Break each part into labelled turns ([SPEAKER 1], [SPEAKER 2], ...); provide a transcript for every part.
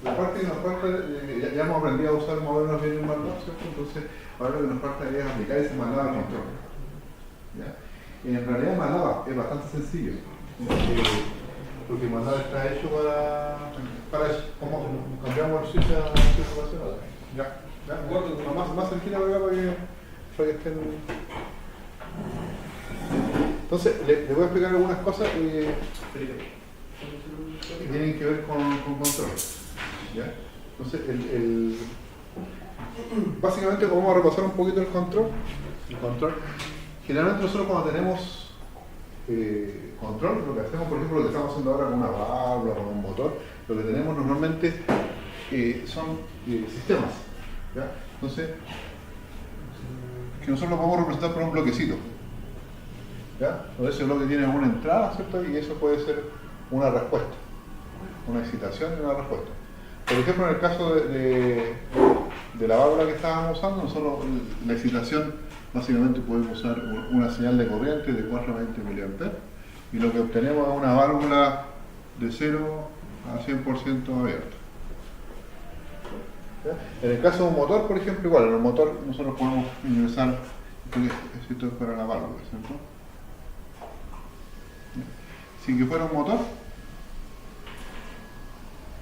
[SPEAKER 1] La parte que nos falta, ya hemos aprendido a usar modelos bien en MATLAB, ¿cierto? Entonces, ahora lo que nos falta es aplicar ese MATLAB al control. ¿Ya? Y en realidad MATLAB es bastante sencillo, porque MATLAB está hecho para eso. ¿Cómo cambiamos el switch a situacional? Ya, más sencillo para que estén. Entonces, le voy a explicar algunas cosas que tienen que ver con control. ¿Ya? Entonces, básicamente vamos a repasar un poquito el control. Generalmente nosotros cuando tenemos control, lo que hacemos, por ejemplo, lo que estamos haciendo ahora con una válvula, con un motor, lo que tenemos normalmente son sistemas. ¿Ya? Entonces, que nosotros lo podemos representar por un bloquecito. ¿Ya? Entonces ese bloque tiene una entrada, ¿cierto? Y eso puede ser una respuesta, una excitación y una respuesta. Por ejemplo, en el caso de la válvula que estábamos usando, nosotros la excitación básicamente podemos usar una señal de corriente de 420 mA y lo que obtenemos es una válvula de 0 a 100% abierta. ¿Ya? En el caso de un motor, por ejemplo, igual, en el motor nosotros podemos ingresar, esto es para la válvula, ¿cierto? Si que fuera un motor,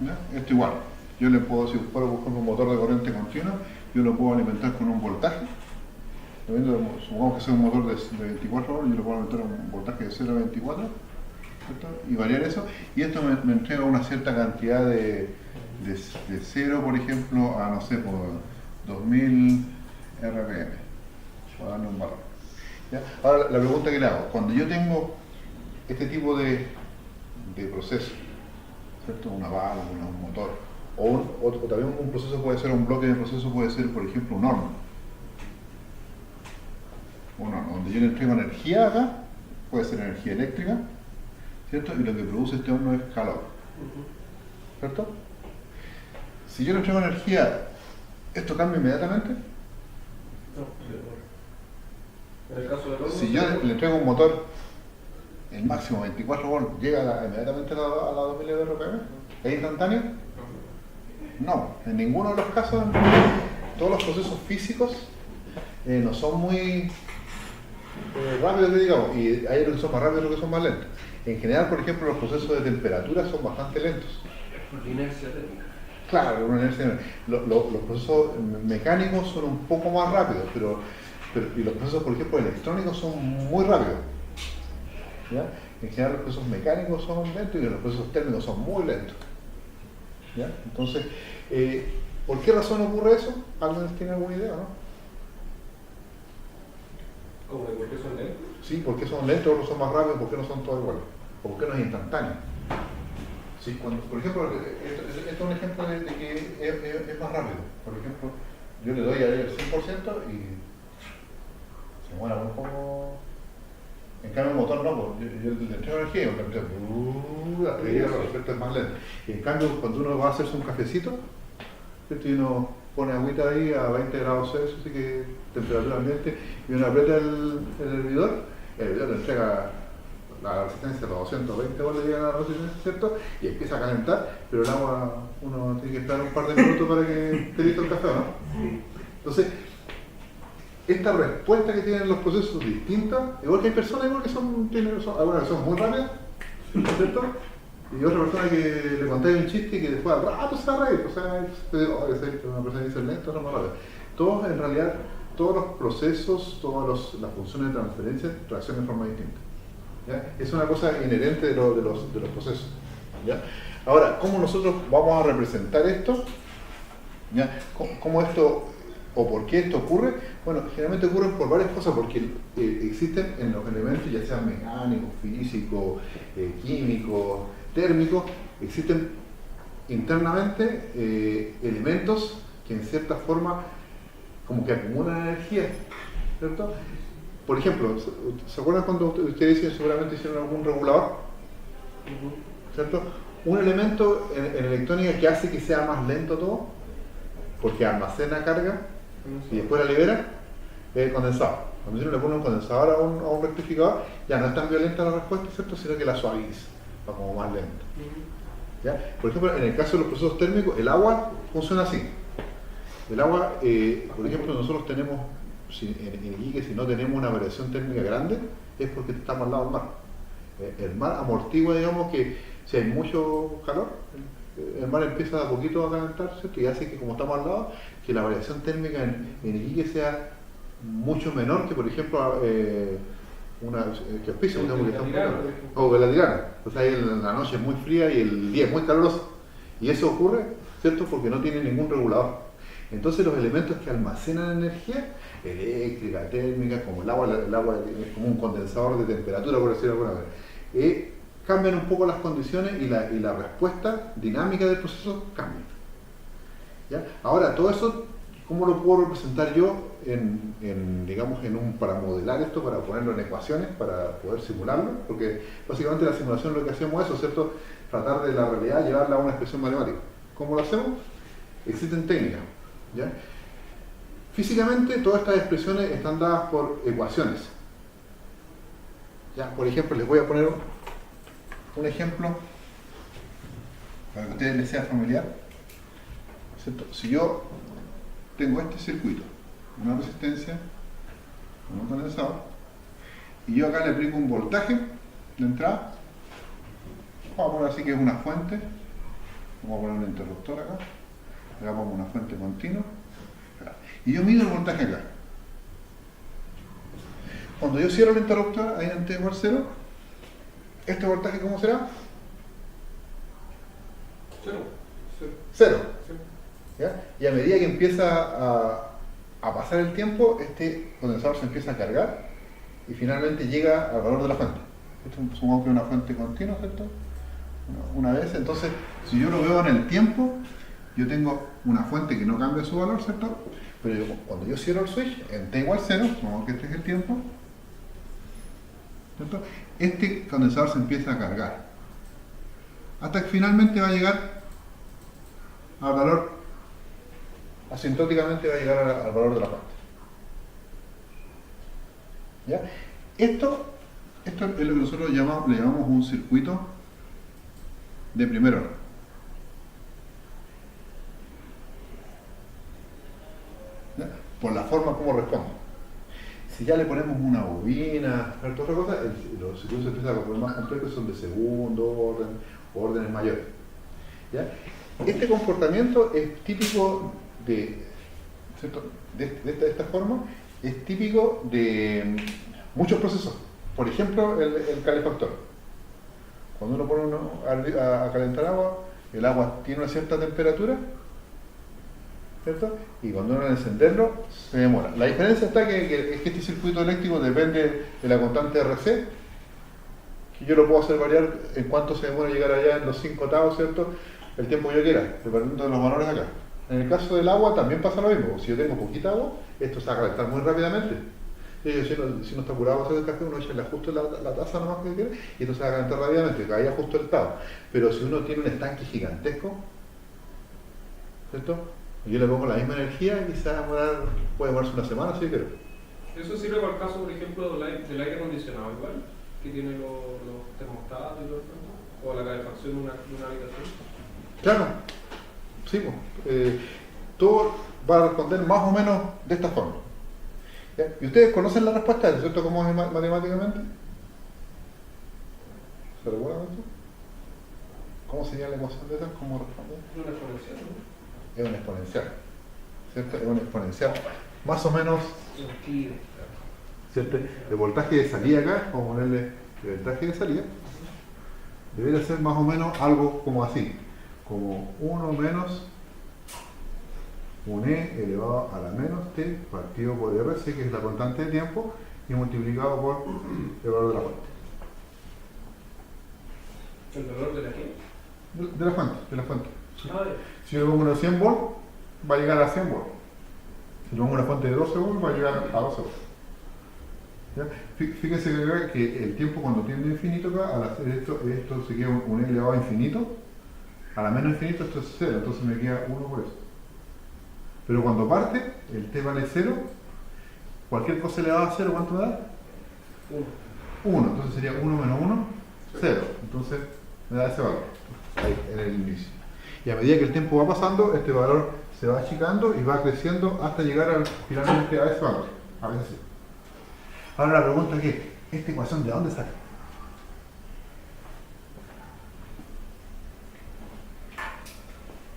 [SPEAKER 1] ¿ya? Esto igual, yo le puedo, si fuera un motor de corriente continua, yo lo puedo alimentar con un voltaje. Supongamos que sea un motor de 24 volts, yo lo puedo alimentar a un voltaje de 0 a 24, ¿cierto? Y variar eso, y esto me entrega una cierta cantidad de 0, por ejemplo, a no sé, por 2000 RPM, para darle un valor. ¿Ya? Ahora la pregunta que le hago, cuando yo tengo este tipo de proceso, ¿cierto? Una válvula, un motor, o también un proceso puede ser, un bloque de proceso puede ser, por ejemplo, un horno. Un horno, donde yo le entrego energía acá, puede ser energía eléctrica, ¿cierto? Y lo que produce este horno es calor, ¿cierto? Si yo le entrego energía, ¿esto cambia inmediatamente?
[SPEAKER 2] No. En el caso del horno,
[SPEAKER 1] Si yo le entrego un motor, el máximo 24 volts, ¿llega inmediatamente a la 2000 RPM? ¿Es instantáneo? No, en ninguno de los casos, todos los procesos físicos no son muy rápidos, digamos, y hay otros que son más rápidos y otros que son más lentos. En general, por ejemplo, los procesos de temperatura son bastante lentos.
[SPEAKER 2] por inercia térmica.
[SPEAKER 1] Claro, una inercia. Los procesos mecánicos son un poco más rápidos, pero y los procesos, por ejemplo, electrónicos son muy rápidos. ¿Ya? En general los procesos mecánicos son lentos y los procesos térmicos son muy lentos. ¿Ya? Entonces, ¿por qué razón ocurre eso? ¿Alguien tiene alguna idea, no?
[SPEAKER 2] ¿Cómo de por qué son lentos?
[SPEAKER 1] Sí, ¿por qué son lentos, otros son más rápidos, por qué no son todos iguales? ¿O por qué no es instantáneo? Sí, cuando, por ejemplo, esto es un ejemplo de que es más rápido. Por ejemplo, yo le doy a él el 100% y se muera muy poco. En cambio el motor no, yo le entrego energía y hasta que llega el efecto es más lento. Y en cambio cuando uno va a hacerse un cafecito, ¿cierto? Y uno pone agüita ahí a 20 grados Celsius, así que temperatura ambiente, y uno aprieta el hervidor le entrega la resistencia, los 220 volts le llega a la resistencia, ¿cierto? Y empieza a calentar, pero el agua uno tiene que esperar un par de minutos para que esté listo el café, ¿no? Entonces, esta respuesta que tienen los procesos distintas, igual que hay personas igual que algunas que son muy rápidas, ¿cierto? Y otra persona que le contáis un chiste y que después al rato se va a reír, o sea, una persona dice lento, otra más rápida. Todos en realidad, todos los procesos, todas las funciones de transferencia reaccionan de forma distinta. ¿Ya? Es una cosa inherente de los procesos. ¿Ya? Ahora, ¿cómo nosotros vamos a representar esto? ¿Ya? ¿Cómo esto o por qué esto ocurre? Bueno, generalmente ocurren por varias cosas, porque existen en los elementos, ya sean mecánicos, físicos, químicos, térmicos, existen internamente elementos que en cierta forma como que acumulan energía, ¿cierto? Por ejemplo, ¿se acuerdan cuando ustedes seguramente hicieron algún regulador? ¿Cierto? Un elemento en electrónica que hace que sea más lento todo, porque almacena carga y después la libera, es el condensador. Cuando uno le pone un condensador a un rectificador, ya no es tan violenta la respuesta, ¿cierto? Sino que la suaviza, va como más lenta. ¿Ya? Por ejemplo, en el caso de los procesos térmicos, el agua funciona así. El agua, por ejemplo, nosotros tenemos, en Iquique, si no tenemos una variación térmica grande, es porque estamos al lado del mar. El mar amortigua, digamos, que si hay mucho calor, el mar empieza de a poquito a calentarse, y hace que, como estamos al lado, que la variación térmica en Iquique sea mucho menor que, por ejemplo, que auspicia, o que la Tirana. O sea, la noche es muy fría y el día es muy caluroso. Y eso ocurre, ¿cierto?, porque no tiene ningún regulador. Entonces los elementos que almacenan energía, eléctrica, térmica, como el agua es como un condensador de temperatura, por decirlo de alguna manera, cambian un poco las condiciones y la respuesta dinámica del proceso cambia. ¿Ya? Ahora, todo eso, ¿cómo lo puedo representar yo para modelar esto, para ponerlo en ecuaciones, para poder simularlo? Porque básicamente la simulación lo que hacemos es eso, ¿cierto? Tratar de la realidad llevarla a una expresión matemática. ¿Cómo lo hacemos? Existen técnicas. ¿Ya? Físicamente, todas estas expresiones están dadas por ecuaciones. ¿Ya? Por ejemplo, les voy a poner un ejemplo para que a ustedes les sea familiar. ¿Cierto? Si yo tengo este circuito, una resistencia, un condensador, y yo acá le aplico un voltaje de entrada, vamos a poner así que es una fuente, vamos a poner un interruptor acá, acá pongo una fuente continua, y yo mido el voltaje acá. Cuando yo cierro el interruptor, ahí en T igual 0, ¿este voltaje cómo será? Cero. ¿Ya? Y a medida que empieza a pasar el tiempo, este condensador se empieza a cargar y finalmente llega al valor de la fuente. Esto supongamos que es una fuente continua, ¿cierto? Una vez, entonces, si yo lo veo en el tiempo, yo tengo una fuente que no cambia su valor, ¿cierto? Pero cuando yo cierro el switch, en T igual 0, supongamos que este es el tiempo, ¿cierto? Este condensador se empieza a cargar. Hasta que finalmente va a llegar al valor, asintóticamente va a llegar al valor de la fuente. ¿Ya? Esto es lo que nosotros le llamamos un circuito de primer orden. ¿Ya? Por la forma como responde. Si ya le ponemos una bobina, otra cosa, los circuitos se empiezan a volver más complejos, son de segundo orden, órdenes mayores. ¿Ya? Este comportamiento es típico ¿cierto? de esta forma, es típico de muchos procesos. Por ejemplo, el calefactor. Cuando uno pone a calentar agua, el agua tiene una cierta temperatura, ¿cierto? Y cuando uno al encenderlo, se demora. La diferencia está que este circuito eléctrico depende de la constante RC, que yo lo puedo hacer variar en cuánto se demora llegar allá en los 5 tavos, ¿cierto? El tiempo que yo quiera, dependiendo de los valores acá. En el caso del agua también pasa lo mismo. Si yo tengo poquita agua, esto se va a calentar muy rápidamente. Si no está curado hacer el café, uno echa justo la taza nomás que quiere y esto se va a calentar rápidamente, que haya justo el tavo. Pero si uno tiene un estanque gigantesco, ¿cierto? Yo le pongo la misma energía y puede demorarse una semana si quiero.
[SPEAKER 2] Eso sirve para el caso, por ejemplo, del aire acondicionado igual, que tiene los termostatos y todo eso, o la calefacción de una habitación.
[SPEAKER 1] Claro, sí, todo va a responder más o menos de esta forma. ¿Ya? ¿Y ustedes conocen la respuesta, ¿cierto? ¿Cómo es matemáticamente? ¿Se recuerdan esto? ¿Cómo sería la ecuación de esa? ¿Cómo responde?
[SPEAKER 2] Una exponencial, ¿no?
[SPEAKER 1] Es una exponencial, ¿cierto? Es una exponencial más o menos, ¿cierto? El voltaje de salida acá, vamos a ponerle el voltaje de salida, debería ser más o menos algo como así, como 1 menos un E elevado a la menos T partido por RC, que es la constante de tiempo, y multiplicado por el valor de la fuente.
[SPEAKER 2] ¿El valor de la qué?
[SPEAKER 1] De la fuente.
[SPEAKER 2] Ah,
[SPEAKER 1] Si yo le pongo una 100 volts, va a llegar a 100 volts. Si le pongo una fuente de 12 volts, va a llegar a 12 volts. ¿Ya? Fíjense que el tiempo cuando tiende a infinito acá, al hacer esto se queda un E elevado a infinito, a la menos infinito esto es 0, entonces me queda 1 por eso. Pero cuando parte, el T vale 0, cualquier cosa elevada a 0, ¿cuánto me da? 1. Entonces sería 1 menos 1, 0. Entonces, me da ese valor, ahí, en el inicio. Y a medida que el tiempo va pasando, este valor se va achicando y va creciendo hasta llegar finalmente a ese valor. A veces sí. Ahora la pregunta es que, ¿esta ecuación de dónde sale?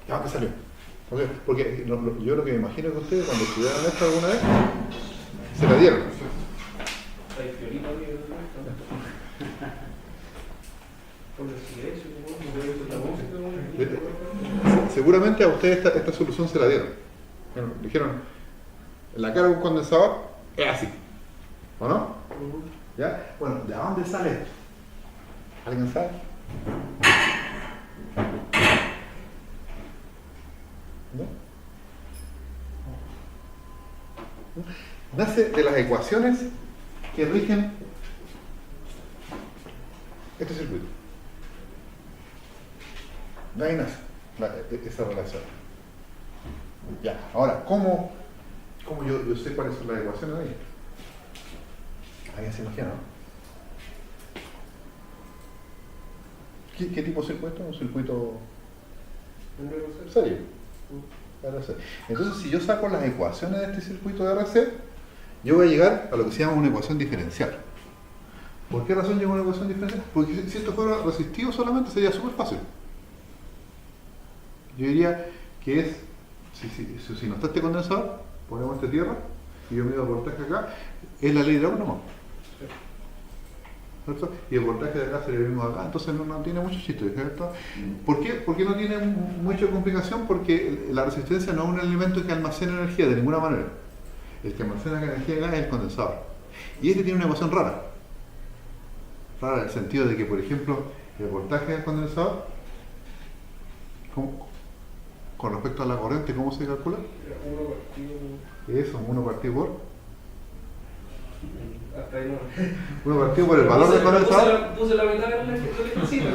[SPEAKER 1] ¿De dónde salió? Porque yo lo que me imagino que ustedes cuando estudiaron esto alguna vez, se la dieron.
[SPEAKER 2] Hay fiorito aquí, por el silencio,
[SPEAKER 1] Seguramente a ustedes esta solución se la dieron. Bueno, dijeron, la carga de un condensador es así, ¿o no? ¿Ya? Bueno, ¿de dónde sale esto? ¿Alguien sabe? ¿No? Nace de las ecuaciones que rigen este circuito. De ahí nace esa relación. Ya, ahora, ¿cómo yo sé cuáles son las ecuaciones de ahí? ¿Alguien se imagina, no? ¿Qué tipo de circuito? Un circuito serio. RC. Entonces, si yo saco las ecuaciones de este circuito de RC, yo voy a llegar a lo que se llama una ecuación diferencial. ¿Por qué razón llego a una ecuación diferencial? Porque si esto fuera resistivo solamente sería súper fácil. Yo diría que es, si no está este condensador, ponemos esta tierra y yo mido el voltaje acá, es la ley de Ohm nomás. ¿Cierto? Y el voltaje de acá sería el mismo de acá, entonces no tiene mucho chiste, ¿cierto? ¿Por qué? Porque no tiene mucha complicación, porque la resistencia no es un elemento que almacena energía de ninguna manera. El que almacena la energía acá es el condensador. Y este tiene una ecuación rara. Rara en el sentido de que, por ejemplo, el voltaje del condensador, con respecto a la corriente, ¿cómo se calcula?
[SPEAKER 2] 1 partido.
[SPEAKER 1] Eso, 1 partido por...
[SPEAKER 2] Hasta ahí no.
[SPEAKER 1] 1 partido por el valor del condensador.
[SPEAKER 2] Puse la mitad del ejercicio.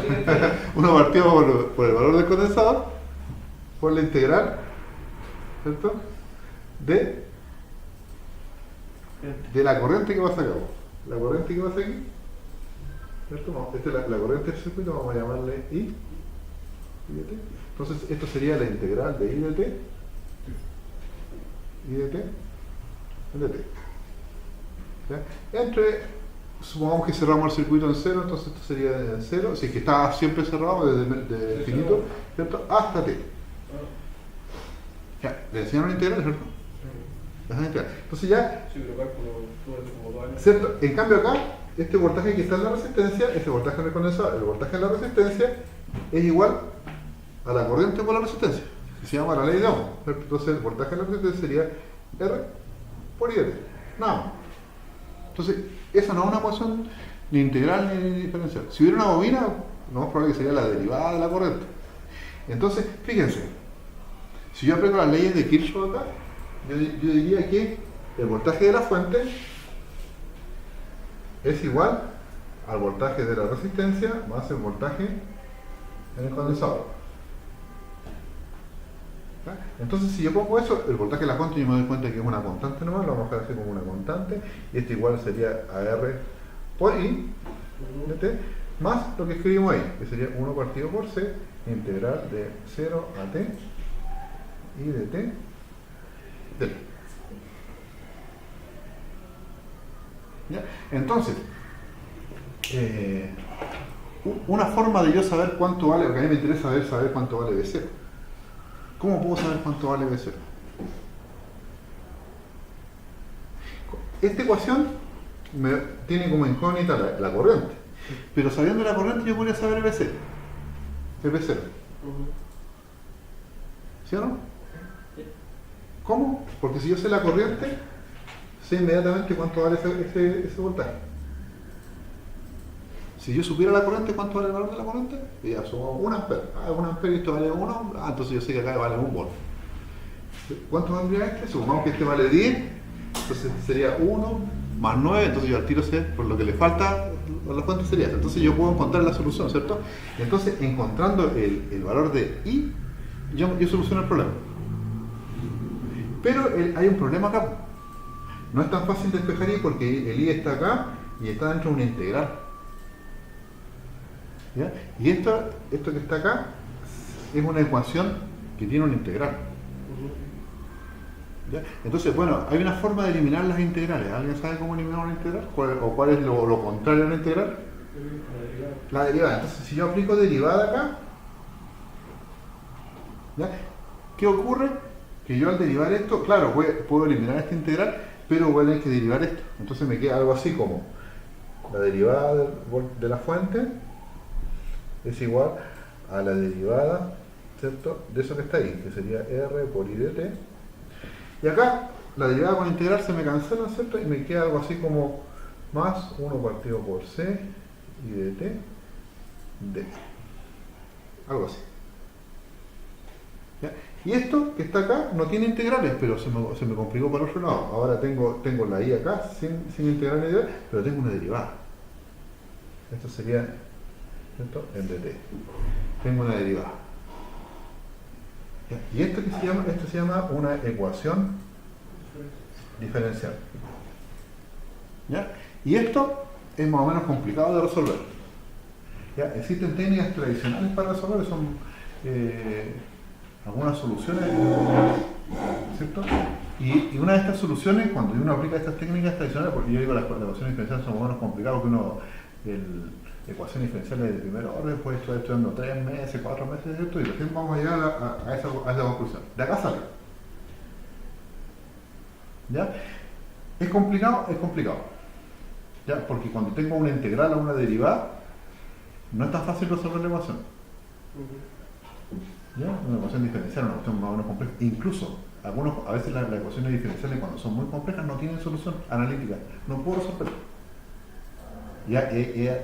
[SPEAKER 1] 1 partido por el valor del condensador, por la integral, ¿cierto? De la corriente que pasa acá. La corriente que pasa aquí, ¿cierto? Esta es la corriente del circuito, vamos a llamarle I de t. Entonces, esto sería la integral de I de t, de t. ¿Ya? Supongamos que cerramos el circuito en 0, entonces esto sería en 0, si es que está siempre cerrado desde infinito, ¿cierto? Hasta t. Ya, le enseñaron la integral, ¿cierto? Entonces ya,
[SPEAKER 2] Sí, pero cálculo como 2 años.
[SPEAKER 1] ¿cierto? En cambio acá, este voltaje que está en la resistencia, este voltaje en el condensador, el voltaje en la resistencia es igual a la corriente por la resistencia, que se llama la ley de Ohm, ¿cierto? Entonces el voltaje en la resistencia sería R por I de t, nada más. Entonces, esa no es una ecuación ni integral ni diferencial. Si hubiera una bobina, lo más probable que sería la derivada de la corriente. Entonces, fíjense, si yo aplico las leyes de Kirchhoff acá, yo diría que el voltaje de la fuente es igual al voltaje de la resistencia más el voltaje en el condensador. ¿Ah? Entonces, si yo pongo eso, el voltaje de la fuente, yo me doy cuenta que es una constante nomás, lo vamos a dejar así como una constante, y esto igual sería a R por I de t, más lo que escribimos ahí, que sería 1 partido por C, integral de 0 a t, I de t, de t. ¿Ya? Entonces, una forma de yo saber cuánto vale, porque a mí me interesa saber cuánto vale B0. ¿Cómo puedo saber cuánto vale B0? Esta ecuación tiene como incógnita la corriente, pero sabiendo la corriente yo podría saber B0. El B0. ¿Sí o no? ¿Cómo? Porque si yo sé la corriente, sé inmediatamente cuánto vale ese voltaje. Si yo supiera la corriente, ¿cuánto vale el valor de la corriente? Ya sumo 1 ampere. 1 ampere y esto vale 1. Entonces yo sé que acá vale 1 volt. ¿Cuánto valdría este? Supongamos que este vale 10. Entonces sería 1 más 9. Entonces yo al tiro sé por lo que le falta a la fuente sería. Entonces yo puedo encontrar la solución, ¿cierto? Entonces encontrando el valor de I, yo soluciono el problema. Pero hay un problema acá. No es tan fácil despejar I porque el I está acá y está dentro de una integral. ¿Ya? Y esto que está acá es una ecuación que tiene una integral. ¿Ya? Entonces, bueno, hay una forma de eliminar las integrales. ¿Alguien sabe cómo eliminar una integral? ¿Cuál es lo contrario a una integral? La derivada. Entonces, si yo aplico derivada acá, ¿ya? ¿Qué ocurre? Que yo al derivar esto, claro, puedo eliminar esta integral, pero voy a tener que derivar esto. Entonces me queda algo así como la derivada de la fuente es igual a la derivada, ¿cierto?, de eso que está ahí, que sería R por I de t. Y acá la derivada con integral se me cancela, ¿cierto? Y me queda algo así como más 1 partido por C I de t d. Algo así. ¿Ya? Y esto que está acá no tiene integrales, pero se me complicó para el otro lado. Ahora tengo la I acá sin integrales, pero tengo una derivada. Esto sería, ¿cierto?, en dt. Tengo una derivada. ¿Ya? Y esto se llama una ecuación diferencial. ¿Ya? Y esto es más o menos complicado de resolver. ¿Ya? Existen técnicas tradicionales para resolver, son algunas soluciones, ¿cierto? Y una de estas soluciones, cuando uno aplica estas técnicas tradicionales, porque yo digo las ecuaciones diferenciales son más o menos complicadas, que ecuaciones diferenciales de primer orden, puede estar estudiando 3 meses, 4 meses, ¿cierto? Y recién vamos a llegar a esa conclusión. De acá sale. ¿Ya? ¿Es complicado? Es complicado. ¿Ya? Porque cuando tengo una integral o una derivada, no es tan fácil resolver la ecuación. ¿Ya? Una ecuación diferencial, una ecuación más o menos compleja. Incluso, a veces las ecuaciones diferenciales, cuando son muy complejas, no tienen solución analítica. No puedo resolverlo.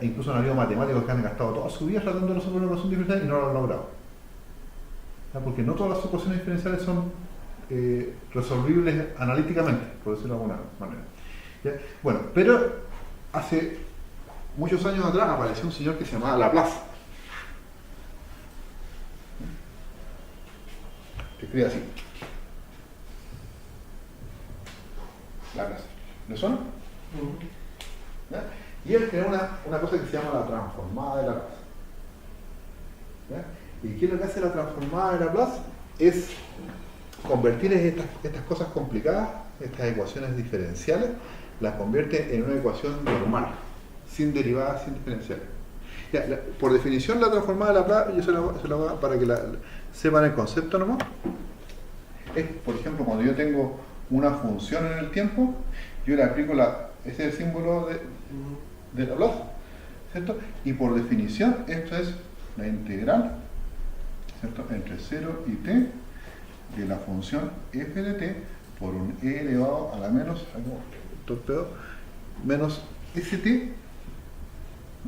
[SPEAKER 1] Incluso han habido matemáticos que han gastado toda su vida tratando de resolver una ecuación diferencial y no lo han logrado. ¿Ya? Porque no todas las ecuaciones diferenciales son resolvibles analíticamente, por decirlo de alguna manera. ¿Ya? Bueno, pero hace muchos años atrás apareció un señor que se llamaba Laplace. Que escribe así. Laplace. ¿Le suena? ¿Ya? Y él creó una cosa que se llama la transformada de Laplace. ¿Ya? ¿Y qué es lo que hace la transformada de Laplace? Es convertir estas cosas complicadas, estas ecuaciones diferenciales, las convierte en una ecuación normal, sin derivadas, sin diferenciales. Ya, por definición, la transformada de Laplace, yo se la voy a, para que sepan el concepto nomás, es, por ejemplo, cuando yo tengo una función en el tiempo, yo le aplico ese es el símbolo de Laplace, ¿cierto? Y por definición, esto es la integral, ¿cierto?, entre 0 y t de la función f de t por un e elevado a la menos st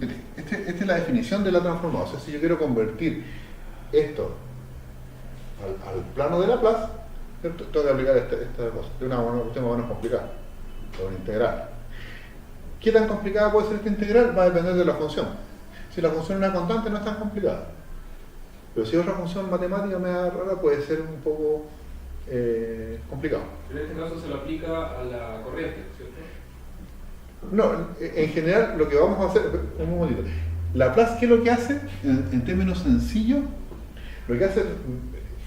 [SPEAKER 1] de t. Esta es la definición de la transformada. O sea, si yo quiero convertir esto al plano de Laplace, ¿cierto?, tengo que aplicar esta cosa. Es una cuestión más o menos complicada, una integral. ¿Qué tan complicada puede ser esta integral? Va a depender de la función. Si la función es una constante, no es tan complicada. Pero si otra función matemática media rara, puede ser un poco complicado.
[SPEAKER 2] En este caso se lo aplica a la corriente, ¿cierto?
[SPEAKER 1] No, en general lo que vamos a hacer, un momentito, Laplace, ¿qué es lo que hace? En términos sencillos, lo que hace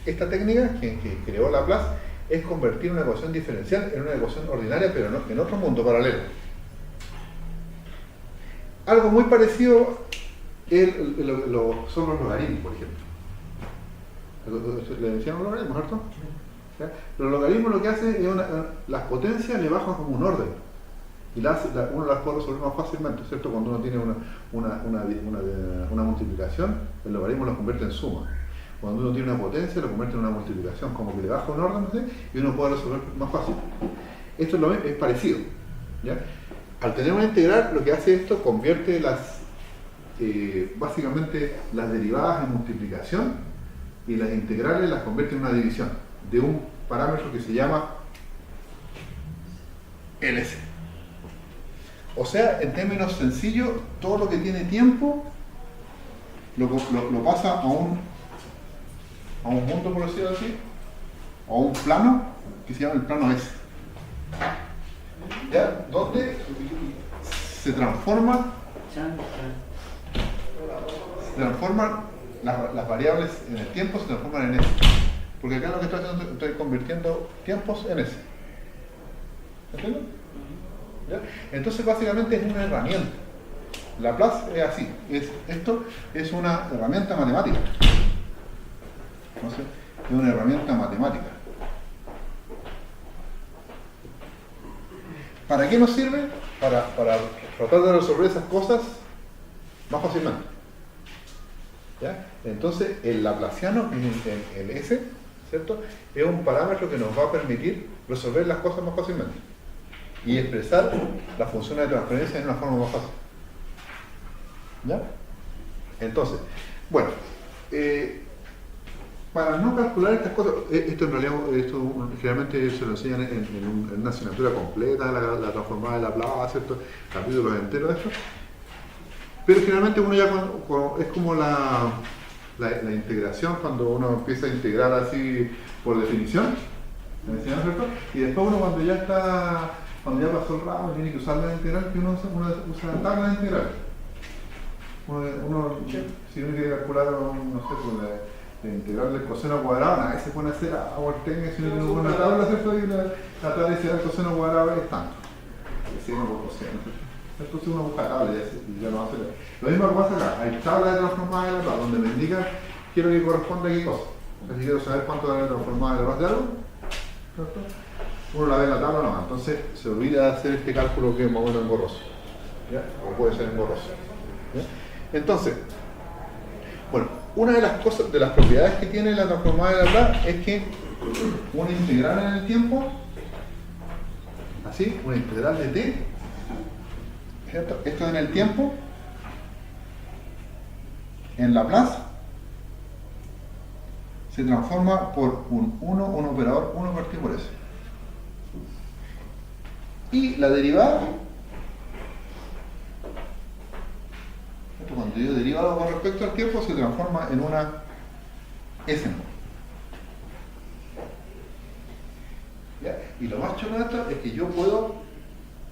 [SPEAKER 1] esta técnica que creó Laplace es convertir una ecuación diferencial en una ecuación ordinaria, pero en otro mundo paralelo. Algo muy parecido son los logaritmos, por ejemplo. Le decíamos logaritmos, ¿cierto? ¿Ya? Los logaritmos lo que hacen es las potencias le bajan como un orden y uno las puede resolver más fácilmente, ¿cierto? Cuando uno tiene una multiplicación, el logaritmo lo convierte en suma. Cuando uno tiene una potencia, lo convierte en una multiplicación, como que le baja un orden, ¿sí?, y uno puede resolver más fácil. Esto es parecido, ¿ya? Al tener una integral, lo que hace esto convierte básicamente las derivadas en multiplicación y las integrales las convierte en una división de un parámetro que se llama LC. O sea, en términos sencillos, todo lo que tiene tiempo lo pasa a un mundo, por decirlo así, a un plano que se llama el plano S. ¿Ya? Donde se transforma se transforman, las variables en el tiempo se transforman en S. Porque acá lo que estoy haciendo, estoy convirtiendo tiempos en S. ¿Entiendes? ¿Ya? Entonces básicamente es una herramienta. Laplace es así. Esto es una herramienta matemática. Entonces, es una herramienta matemática. ¿Para qué nos sirve? Para tratar de resolver esas cosas más fácilmente. ¿Ya? Entonces, el laplaciano, el S, ¿cierto?, es un parámetro que nos va a permitir resolver las cosas más fácilmente y expresar las funciones de transferencia de una forma más fácil. ¿Ya? Entonces, bueno, para no calcular estas cosas, esto en realidad generalmente se lo enseñan en una asignatura completa, la transformada de Laplace, ¿cierto?, capítulos enteros de esto. Pero generalmente uno ya es como la integración, cuando uno empieza a integrar así por definición, ¿cierto? Y después uno cuando ya pasó el ramo tiene que usar la integral, que uno usa la tabla de integral. Si uno quiere calcular, no sé, pues la integral del coseno cuadrado, nadie se pone a hacer Ortega, si uno tiene una tabla, ¿cierto? Y la tabla dice el coseno cuadrado es tanto. Si uno por coseno, ¿cierto? Entonces uno busca tabla y ya lo hace. Lo mismo que pasa acá, hay tablas de transformada de Laplace donde me indican quiero que corresponda a qué cosa. O sea, si quiero saber cuánto da la transformada de Laplace de algo, ¿cierto?, uno la ve en la tabla nomás. Entonces se olvida de hacer este cálculo que es más o menos engorroso, ¿ya? O puede ser engorroso, ¿ya? Entonces, bueno, una de las cosas, de las propiedades que tiene la transformada de Laplace es que una integral en el tiempo, así, una integral de t, ¿cierto?, esto en el tiempo, en Laplace, se transforma por un operador 1 partido por S. Y la derivada, cuando yo derivado con respecto al tiempo, se transforma en una S. ¿Ya? Y lo más chulo de esto es que yo puedo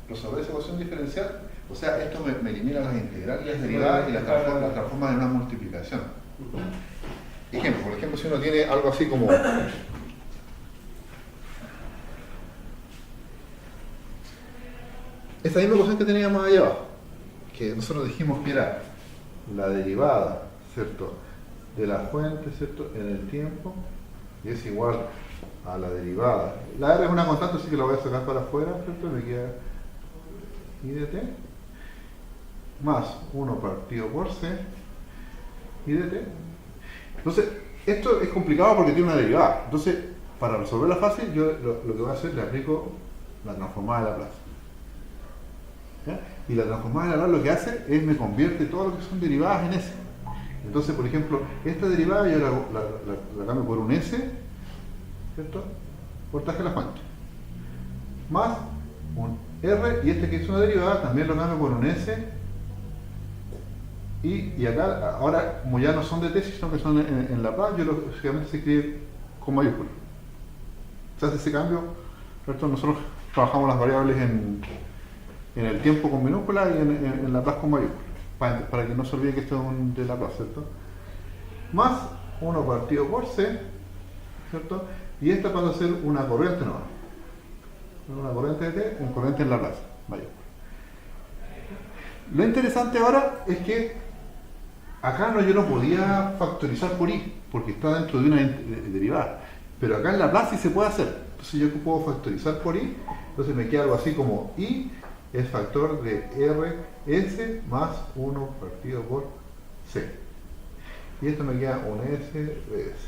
[SPEAKER 1] resolver esa ecuación diferencial, o sea, esto me elimina las integrales y las derivadas y las transforma en una multiplicación. Ejemplo, por ejemplo, si uno tiene algo así como esta misma ecuación que teníamos allá abajo, que nosotros dijimos que era la derivada, ¿cierto?, de la fuente, ¿cierto?, en el tiempo, y es igual a la derivada. La R es una constante, así que la voy a sacar para afuera, ¿cierto?, me queda I de t más 1 partido por c I de t. Entonces, esto es complicado porque tiene una derivada. Entonces, para resolverla fácil, yo lo que voy a hacer, le aplico la transformada de Laplace. ¿Ya? Y la transformada de Laplace lo que hace es me convierte todo lo que son derivadas en S. Entonces, por ejemplo, esta derivada yo la cambio por un S, ¿cierto?, por taje de la fuente, más un R, y este que es una derivada también lo cambio por un S. Y acá, ahora, como ya no son de t, sino que son en Laplace, yo lógicamente se escribe con mayúsculas. Se hace ese cambio, ¿cierto? Nosotros trabajamos las variables en el tiempo con minúsculas y en Laplace con mayúsculas, para que no se olvide que esto es de Laplace, ¿cierto? Más 1 partido por c, ¿cierto? Y esta pasa a ser una corriente nueva. Una corriente de t, una corriente en Laplace, mayúscula. Lo interesante ahora es que acá yo no podía factorizar por i, porque está dentro de una derivada. Pero acá en Laplace sí se puede hacer. Entonces yo puedo factorizar por i, entonces me queda algo así como i es factor de rs más 1 partido por c. Y esto me queda un s de s.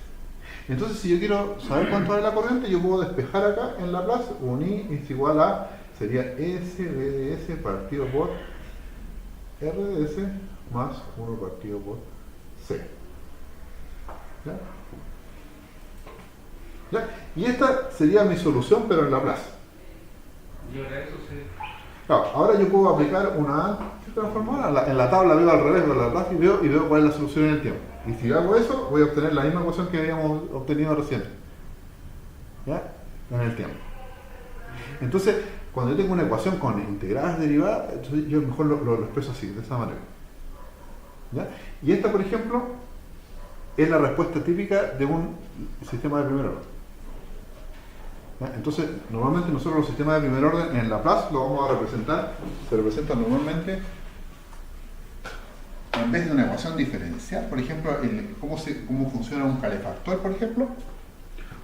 [SPEAKER 1] Entonces si yo quiero saber cuánto vale la corriente, yo puedo despejar acá en Laplace, un i es igual a, sería s de s partido por r de s más 1 partido por c. ¿Ya? ¿Ya? Y esta sería mi solución, pero en Laplace.
[SPEAKER 2] Y ahora eso se...
[SPEAKER 1] Claro, ahora yo puedo aplicar una transformada. En la tabla veo al revés de Laplace y veo cuál es la solución en el tiempo. Y si hago eso, voy a obtener la misma ecuación que habíamos obtenido recién. ¿Ya? En el tiempo. Entonces, cuando yo tengo una ecuación con integradas derivadas, entonces yo mejor lo expreso así, de esa manera. ¿Ya? Y esta, por ejemplo, es la respuesta típica de un sistema de primer orden. ¿Ya? Entonces, normalmente nosotros los sistemas de primer orden en Laplace lo vamos a representar, se representan normalmente en vez de una ecuación diferencial, por ejemplo, cómo funciona un calefactor, por ejemplo,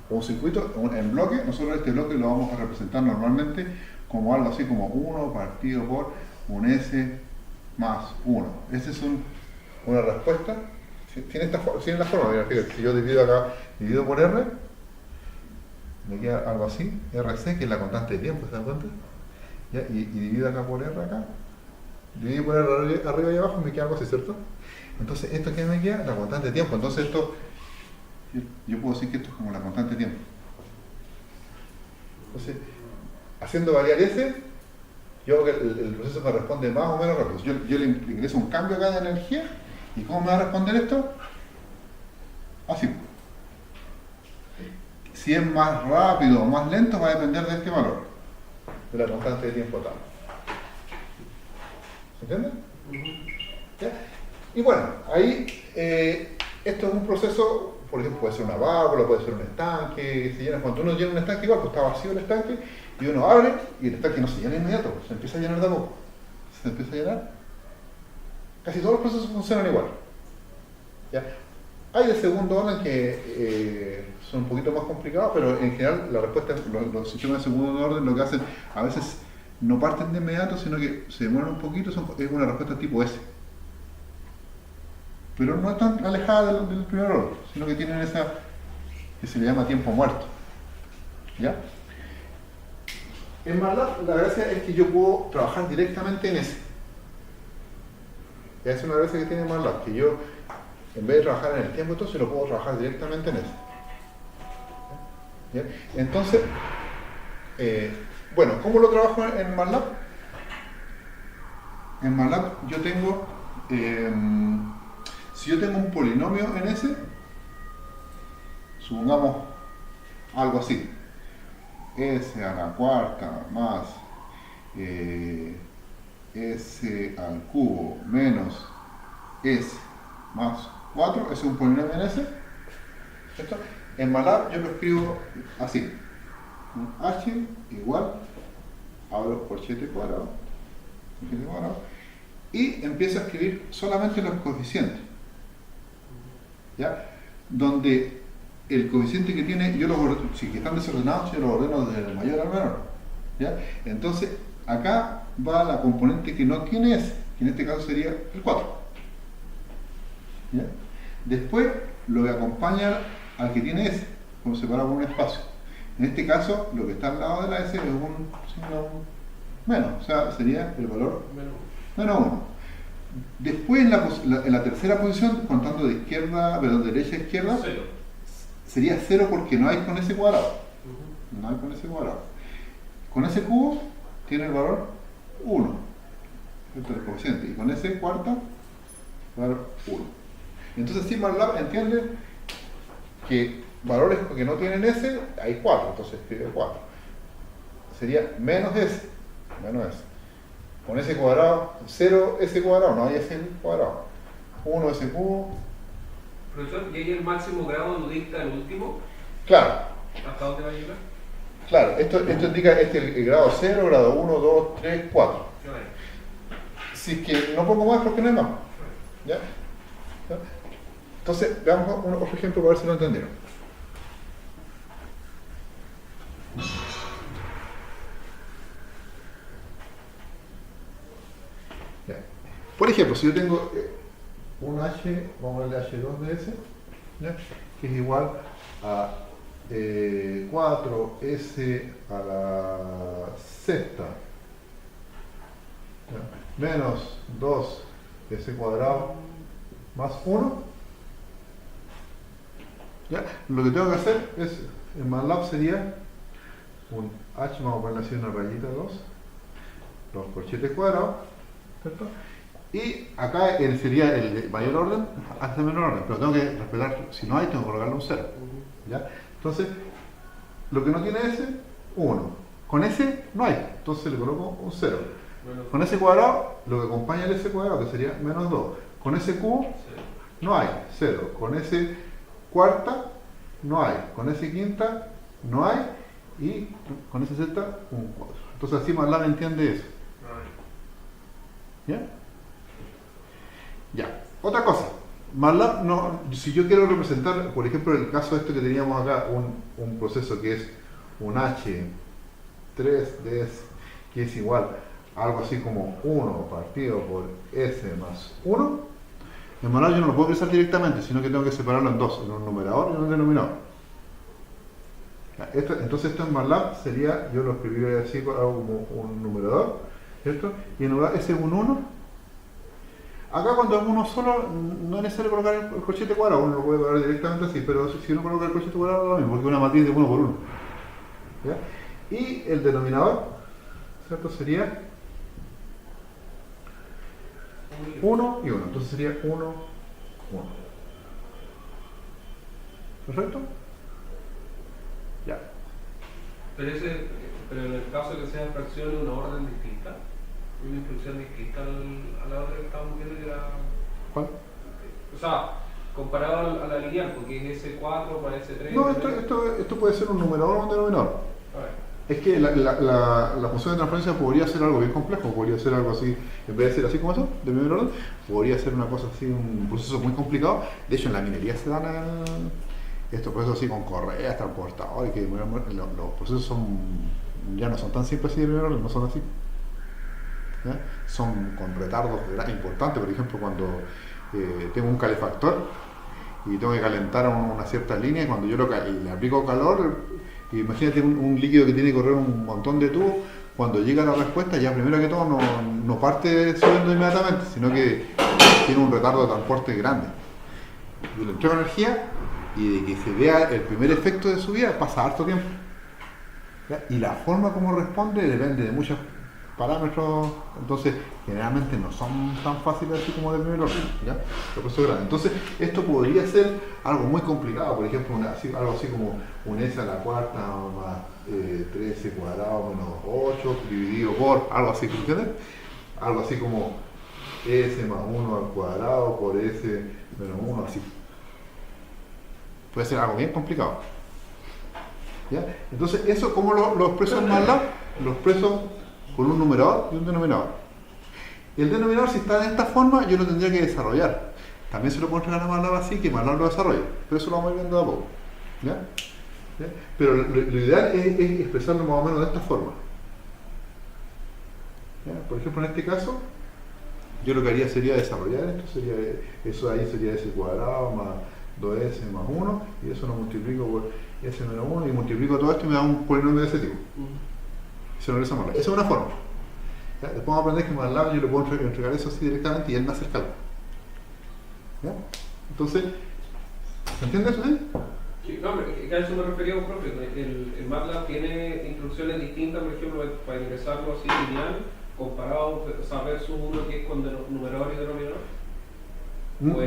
[SPEAKER 1] o un circuito en bloque. Nosotros este bloque lo vamos a representar normalmente como algo así como 1 partido por un S más 1. Esa es una respuesta. Tiene la forma, mira, fíjate, si yo divido acá, divido por R, me queda algo así, RC, que es la constante de tiempo, ¿se dan cuenta? ¿Ya? Y divido acá por R acá, divido por R arriba y abajo, me queda algo así, ¿cierto? Entonces, ¿esto qué me queda? La constante de tiempo. Entonces esto, yo puedo decir que esto es como la constante de tiempo. Entonces, haciendo variar ese, yo creo que el proceso me responde más o menos rápido. Yo le ingreso un cambio acá de energía, ¿y cómo me va a responder esto? Así. Si es más rápido o más lento va a depender de este valor, de la constante de tiempo tal. ¿Se entiende? ¿Ya? Y bueno, ahí esto es un proceso, por ejemplo, puede ser una válvula, puede ser un estanque, que se llena. Cuando uno llena un estanque igual, pues está vacío el estanque, y uno abre y el estanque no se llena inmediato, se empieza a llenar de a poco. Se empieza a llenar. Casi todos los procesos funcionan igual. ¿Ya? Hay de segundo orden que son un poquito más complicados, pero en general la respuesta, los sistemas de segundo orden lo que hacen a veces no parten de inmediato, sino que se demoran un poquito, es una respuesta tipo S. Pero no es tan alejada del primer orden, sino que tienen esa que se le llama tiempo muerto. ¿Ya? En MATLAB la gracia es que yo puedo trabajar directamente en S. Es una gracia que tiene MATLAB, que yo en vez de trabajar en el tiempo, entonces lo puedo trabajar directamente en S. ¿Ya? Entonces, bueno, ¿cómo lo trabajo en MATLAB? En MATLAB yo tengo, si yo tengo un polinomio en S, supongamos algo así, S a la cuarta más S al cubo menos S más 4, ese es un polinomio en S. ¿Cierto? En MATLAB yo lo escribo así, un H igual, abro corchete cuadrado, y empiezo a escribir solamente los coeficientes, ¿ya? Donde el coeficiente que tiene, yo los ordeno, si están desordenados, yo los ordeno desde el mayor al menor, ¿ya? Entonces, acá va la componente que no tiene S, que en este caso sería el 4. ¿Ya? Después lo que acompaña al que tiene S, como separado por un espacio. En este caso, lo que está al lado de la S es un signo menos, o sea, sería el valor menos 1. Después, en la tercera posición, contando de derecha a izquierda, sería 0 porque no hay con ese cuadrado. No hay con ese cuadrado. Con ese cubo tiene el valor 1. Esto es el coeficiente. Y con ese cuarta, valor 1. Entonces, si MATLAB entiende que valores que no tienen S, hay 4. Entonces escribe 4. Sería menos S. Menos S. Con S cuadrado, 0 S cuadrado, no hay S cuadrado. 1 S cubo.
[SPEAKER 2] Profesor, ¿y ahí el máximo grado lo dicta el último?
[SPEAKER 1] Claro.
[SPEAKER 2] ¿Hasta dónde va a llegar?
[SPEAKER 1] Claro, esto indica el grado 0, grado 1, 2, 3, 4. Si es que no pongo más porque no hay más. ¿Ya? ¿Ya? Entonces, veamos otro ejemplo para ver si lo entendieron. ¿Ya? Por ejemplo, si yo tengo un H, vamos a darle H2 de S, ¿ya? Que es igual a 4S a la sexta, ¿ya? Menos 2S cuadrado más 1. ¿Ya? Lo que tengo que hacer es, en MATLAB sería un H, vamos a ponerle así una rayita 2, los corchetes cuadrados, ¿cierto? Y acá sería el de mayor orden hasta menor orden, pero tengo que respetar, si no hay, tengo que colocarle un 0. ¿Ya? Entonces, lo que no tiene S, 1. Con S no hay, entonces le coloco un 0. Con S cuadrado, lo que acompaña el S cuadrado, que sería menos 2. Con S cubo
[SPEAKER 2] Sí.
[SPEAKER 1] no hay, 0. Con S cuarta no hay. Con S quinta no hay. Y con S sexta un 4. Entonces así MATLAB entiende eso. ¿Ya? Ya. Otra cosa. MATLAB, no, si yo quiero representar, por ejemplo, el caso este que teníamos acá, un proceso que es un H3DS, que es igual a algo así como 1 partido por S más 1, en MATLAB yo no lo puedo expresar directamente, sino que tengo que separarlo en dos, en un numerador y en un denominador. Entonces esto en MATLAB sería, yo lo escribiría así, hago como un numerador, ¿cierto? Y en lugar ese es un 1. Acá cuando es uno solo, no es necesario colocar el corchete cuadrado, uno lo puede colocar directamente así, pero si uno coloca el corchete cuadrado es lo mismo, porque es una matriz de 1 por 1. ¿Ya? Y el denominador, ¿cierto? Sería 1 y 1, entonces sería 1, 1. ¿Perfecto? Ya.
[SPEAKER 2] Pero en el caso de que sea fracción una orden distinta, una instrucción distinta a la otra que estábamos viendo, que era.
[SPEAKER 1] ¿Cuál?
[SPEAKER 2] O sea, comparado a la lineal, porque es S4 más S3.
[SPEAKER 1] No, esto puede ser un numerador o un denominador.
[SPEAKER 2] A ver.
[SPEAKER 1] Es que la función de transferencia podría ser algo bien complejo, podría ser algo así, en vez de ser así como eso, de primer orden, podría ser una cosa así, un proceso muy complicado. De hecho, en la minería se dan estos procesos así con correas, transportadores, que los procesos ya no son tan simples así de primer orden, no son así. ¿Ya? Son con retardos importantes, por ejemplo, cuando tengo un calefactor y tengo que calentar una cierta línea, y cuando yo le aplico calor, imagínate un líquido que tiene que correr un montón de tubos, cuando llega la respuesta ya primero que todo no parte subiendo inmediatamente, sino que tiene un retardo de transporte grande. Yo le entrego energía y de que se vea el primer efecto de subida pasa harto tiempo. ¿Ya? Y la forma como responde depende de muchos parámetros, entonces generalmente no son tan fáciles así como de primer orden, ¿ya? Entonces esto podría ser algo muy complicado, por ejemplo algo así como un S a la cuarta más 13 cuadrado menos 8 dividido por, algo así, ¿entiendes? Algo así como S más 1 al cuadrado por S menos 1, así. Puede ser algo bien complicado, ¿ya? Entonces eso, ¿cómo lo expreso en MATLAB? Lo expreso con un numerador y un denominador. Y el denominador, si está en esta forma, yo lo tendría que desarrollar. También se lo puedo entregar a MATLAB así, que MATLAB lo desarrolle. Pero eso lo vamos a ir viendo de a poco. ¿Ya? ¿Ya? Pero lo ideal es expresarlo más o menos de esta forma. ¿Ya? Por ejemplo, en este caso, yo lo que haría sería desarrollar esto, eso ahí sería S cuadrado más 2S más 1, y eso lo multiplico por S menos 1, y multiplico todo esto y me da un polinomio de ese tipo. Se lo regresa a MATLAB. Esa es una forma. ¿Ya? Después vamos a aprender que MATLAB yo le puedo entregar eso así directamente y él me hace el cálculo. ¿Ya? Entonces, ¿se entiende eso? ¿Sí?
[SPEAKER 2] Sí, no, que a eso me refería a un profe. El MATLAB tiene instrucciones distintas, por ejemplo, para ingresarlo así lineal, comparado, o sea, versus uno que es con numerador y denominador.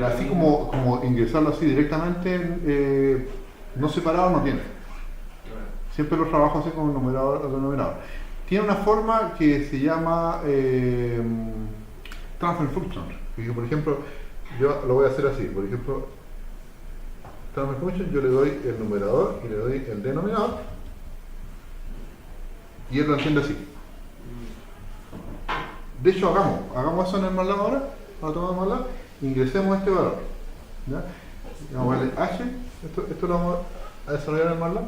[SPEAKER 1] Así como ingresarlo así directamente, no separado no tiene. Siempre lo trabajo así con numerador o denominador. Tiene una forma que se llama transfer function. Que, por ejemplo, yo lo voy a hacer así. Por ejemplo, transfer function, yo le doy el numerador y le doy el denominador. Y él lo entiende así. De hecho, hagamos eso en el MATLAB ahora. Ahora tomamos MATLAB, ingresemos este valor. ¿Ya? Vamos a darle H. Esto lo vamos a desarrollar en el MATLAB.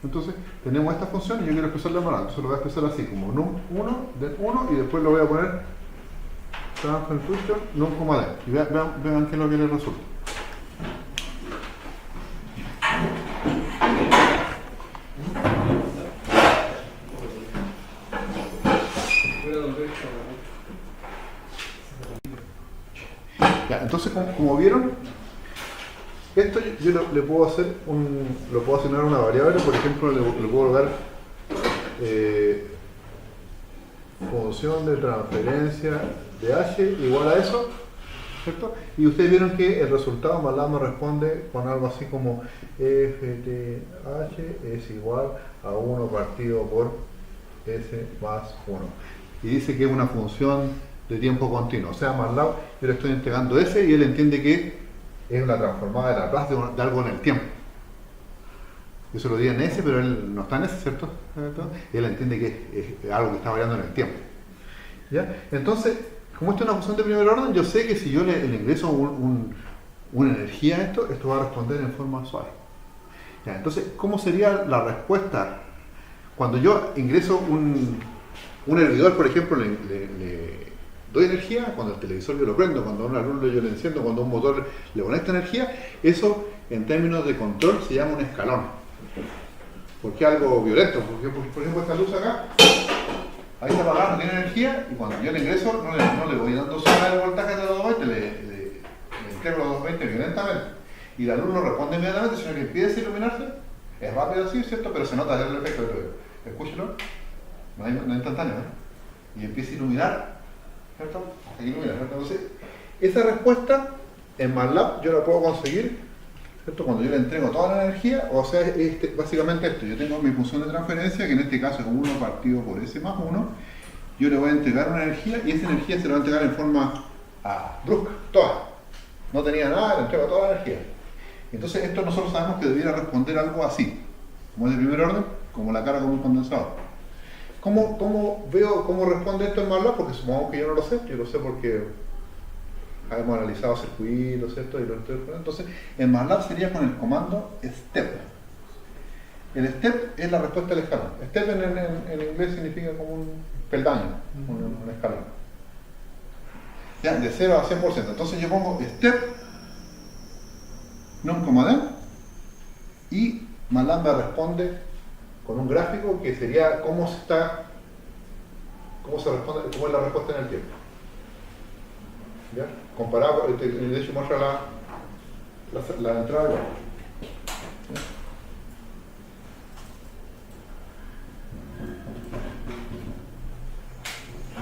[SPEAKER 1] Entonces, tenemos esta función y yo quiero expresarla en MATLAB. Entonces lo voy a expresar así, como num1 del 1, y después lo voy a poner transfer function num,d. Y vean qué es lo que le resulta. Ya, entonces, como vieron, esto yo le puedo hacer lo puedo asignar una variable, por ejemplo, le puedo dar función de transferencia de h igual a eso, ¿cierto? Y ustedes vieron que el resultado MATLAB nos responde con algo así como FTH es igual a 1 partido por S más 1. Y dice que es una función de tiempo continuo. O sea, MATLAB, yo le estoy entregando S y él entiende que es una transformada de Laplace de algo en el tiempo. Yo se lo di en S, pero él no está en S, ¿cierto? Y él entiende que es algo que está variando en el tiempo. ¿Ya? Entonces, como esto es una función de primer orden, yo sé que si yo le ingreso una energía a esto va a responder en forma suave. ¿Ya? Entonces, ¿cómo sería la respuesta? Cuando yo ingreso un hervidor, por ejemplo, le doy energía, cuando el televisor yo lo prendo, cuando a una luz yo le enciendo, cuando a un motor le conecto energía, eso en términos de control se llama un escalón. Porque es algo violento. Por ejemplo, esta luz acá, ahí está apagada, no tiene energía, y cuando yo le ingreso, no le voy dando zona de voltaje de los 220, le entrego los 220 violentamente. Y la luz no responde inmediatamente, sino que empieza a iluminarse. Es rápido así, ¿cierto? Pero se nota el efecto. Escúchelo. No es instantáneo, ¿eh? Y empieza a iluminar, ¿cierto? Hasta que ilumina, ¿cierto? Entonces, esa respuesta en MATLAB yo la puedo conseguir, ¿cierto? Cuando yo le entrego toda la energía, o sea, básicamente esto. Yo tengo mi función de transferencia, que en este caso es 1 partido por S más 1. Yo le voy a entregar una energía y esa energía se la voy a entregar en forma brusca, toda. No tenía nada, le entrego toda la energía. Entonces, esto nosotros sabemos que debiera responder algo así, como es de primer orden, como la cara con un condensador. ¿Cómo veo cómo responde esto en MATLAB? Porque supongamos que yo no lo sé, yo lo sé porque hemos analizado circuitos, ¿cierto? Y entonces, en MATLAB sería con el comando STEP. El STEP es la respuesta del escalón. STEP en inglés significa como un peldaño, un escalón. Ya, de 0 a 100%. Entonces yo pongo STEP, non-D, y MATLAB me responde con un gráfico que sería cómo es la respuesta en el tiempo. ¿Ya? Comparado, de hecho muestra la entrada igual.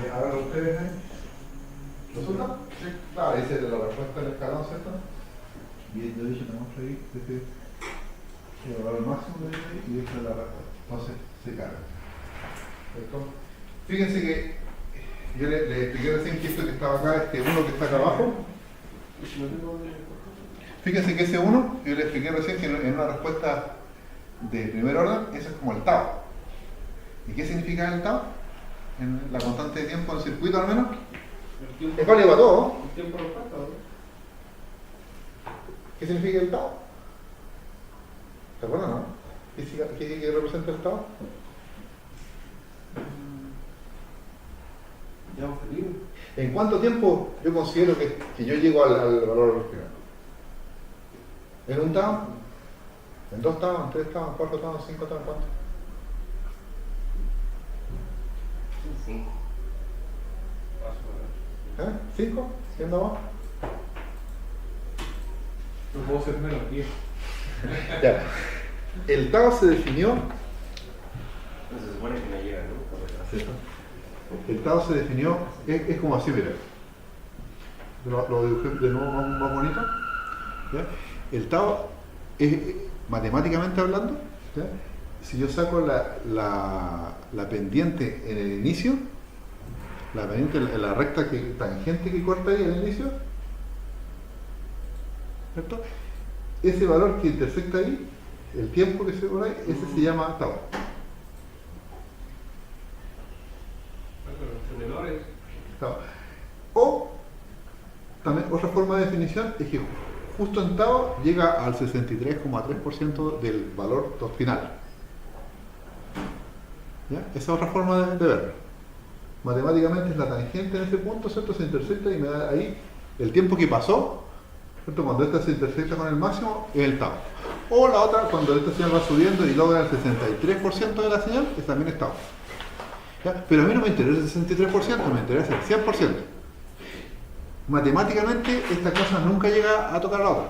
[SPEAKER 1] ¿Ya? A ver ustedes, ¿resulta? Sí. Claro, esa es la respuesta del escalón, ¿cierto? Y de hecho te muestra ahí, el valor máximo de ahí, y esta es la respuesta. Entonces se carga. ¿Cierto? Fíjense que yo le expliqué recién que esto que estaba acá, este 1 que está acá abajo. Fíjense que ese 1, yo le expliqué recién que en una respuesta de primer orden, eso es como el tau. ¿Y qué significa el tau? En la constante de tiempo en el circuito al menos. Es válido para todo, ¿no?
[SPEAKER 2] El tiempo de respuesta, ¿no?
[SPEAKER 1] ¿Qué significa el tau? ¿Se acuerdan, no? ¿Qué representa el tau?
[SPEAKER 2] Ya obtenido.
[SPEAKER 1] ¿En cuánto tiempo yo considero que yo llego al valor final? ¿En un tau? ¿En 2 tau? ¿En 3 tau? ¿En 4 tau? ¿En 5 tau? ¿En cuánto?
[SPEAKER 2] 5.
[SPEAKER 1] ¿5? ¿Siendo más?
[SPEAKER 2] No puedo ser menos 10.
[SPEAKER 1] Ya. El tau se definió.
[SPEAKER 3] Se supone que no llega nunca,
[SPEAKER 1] ¿Cierto? El tau se definió, es como así, mira. Lo dibujé de nuevo más bonito. ¿Ya? El tau es, matemáticamente hablando, ¿ya? Si yo saco la pendiente en el inicio, la pendiente, la recta tangente que corta ahí en el inicio, ¿cierto? Ese valor que intersecta ahí, el tiempo que se pone ahí, ese se llama tau. Tau. O también otra forma de definición es que justo en tau llega al 63,3% del valor final. ¿Ya? Esa es otra forma de verlo. Matemáticamente es la tangente en ese punto, ¿cierto? Se intersecta y me da ahí el tiempo que pasó, ¿cierto? Cuando esta se intersecta con el máximo, es el tau. O la otra, cuando esta señal va subiendo y logra el 63% de la señal, que también es tau. ¿Ya? Pero a mí no me interesa el 63%, me interesa el 100%. Matemáticamente esta cosa nunca llega a tocar a la otra.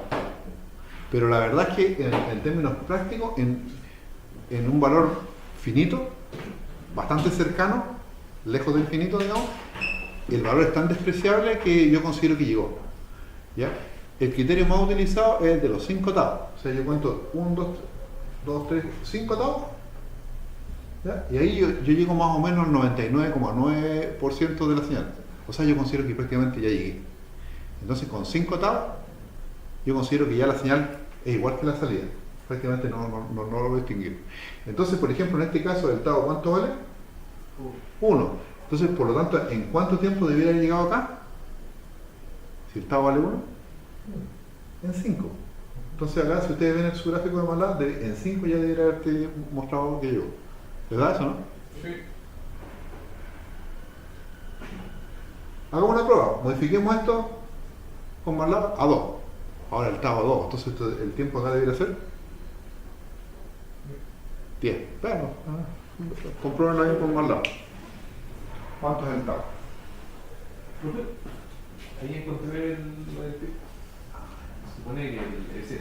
[SPEAKER 1] Pero la verdad es que en términos prácticos, en un valor finito, bastante cercano, lejos del infinito, digamos, el valor es tan despreciable que yo considero que llegó. ¿Ya? El criterio más utilizado es el de los 5 tau. O sea, yo cuento 1, 2, 3, 5 tau. ¿Ya? Y ahí yo llego más o menos al 99,9% de la señal. O O sea, yo considero que prácticamente ya llegué. Entonces, con 5 TAO, yo considero que ya la señal es igual que la salida. Prácticamente no lo voy a distinguir. Entonces, por ejemplo, en este caso, el TAO, ¿cuánto vale? 1. Entonces, por lo tanto, ¿en cuánto tiempo debiera haber llegado acá? Si el TAO vale 1, en 5. Entonces, acá, si ustedes ven en su gráfico de MATLAB, en 5 ya debería haberte mostrado que llegó. ¿Verdad eso, no?
[SPEAKER 2] Sí.
[SPEAKER 1] Hagamos una prueba. Modifiquemos esto con MATLAB a 2. Ahora el TAO a 2. Entonces, el tiempo acá debería ser 10. Bueno, compruébenlo ahí con MATLAB. ¿Cuánto es el TAO?
[SPEAKER 4] Ahí encontré lo del PIB. Se supone que el S3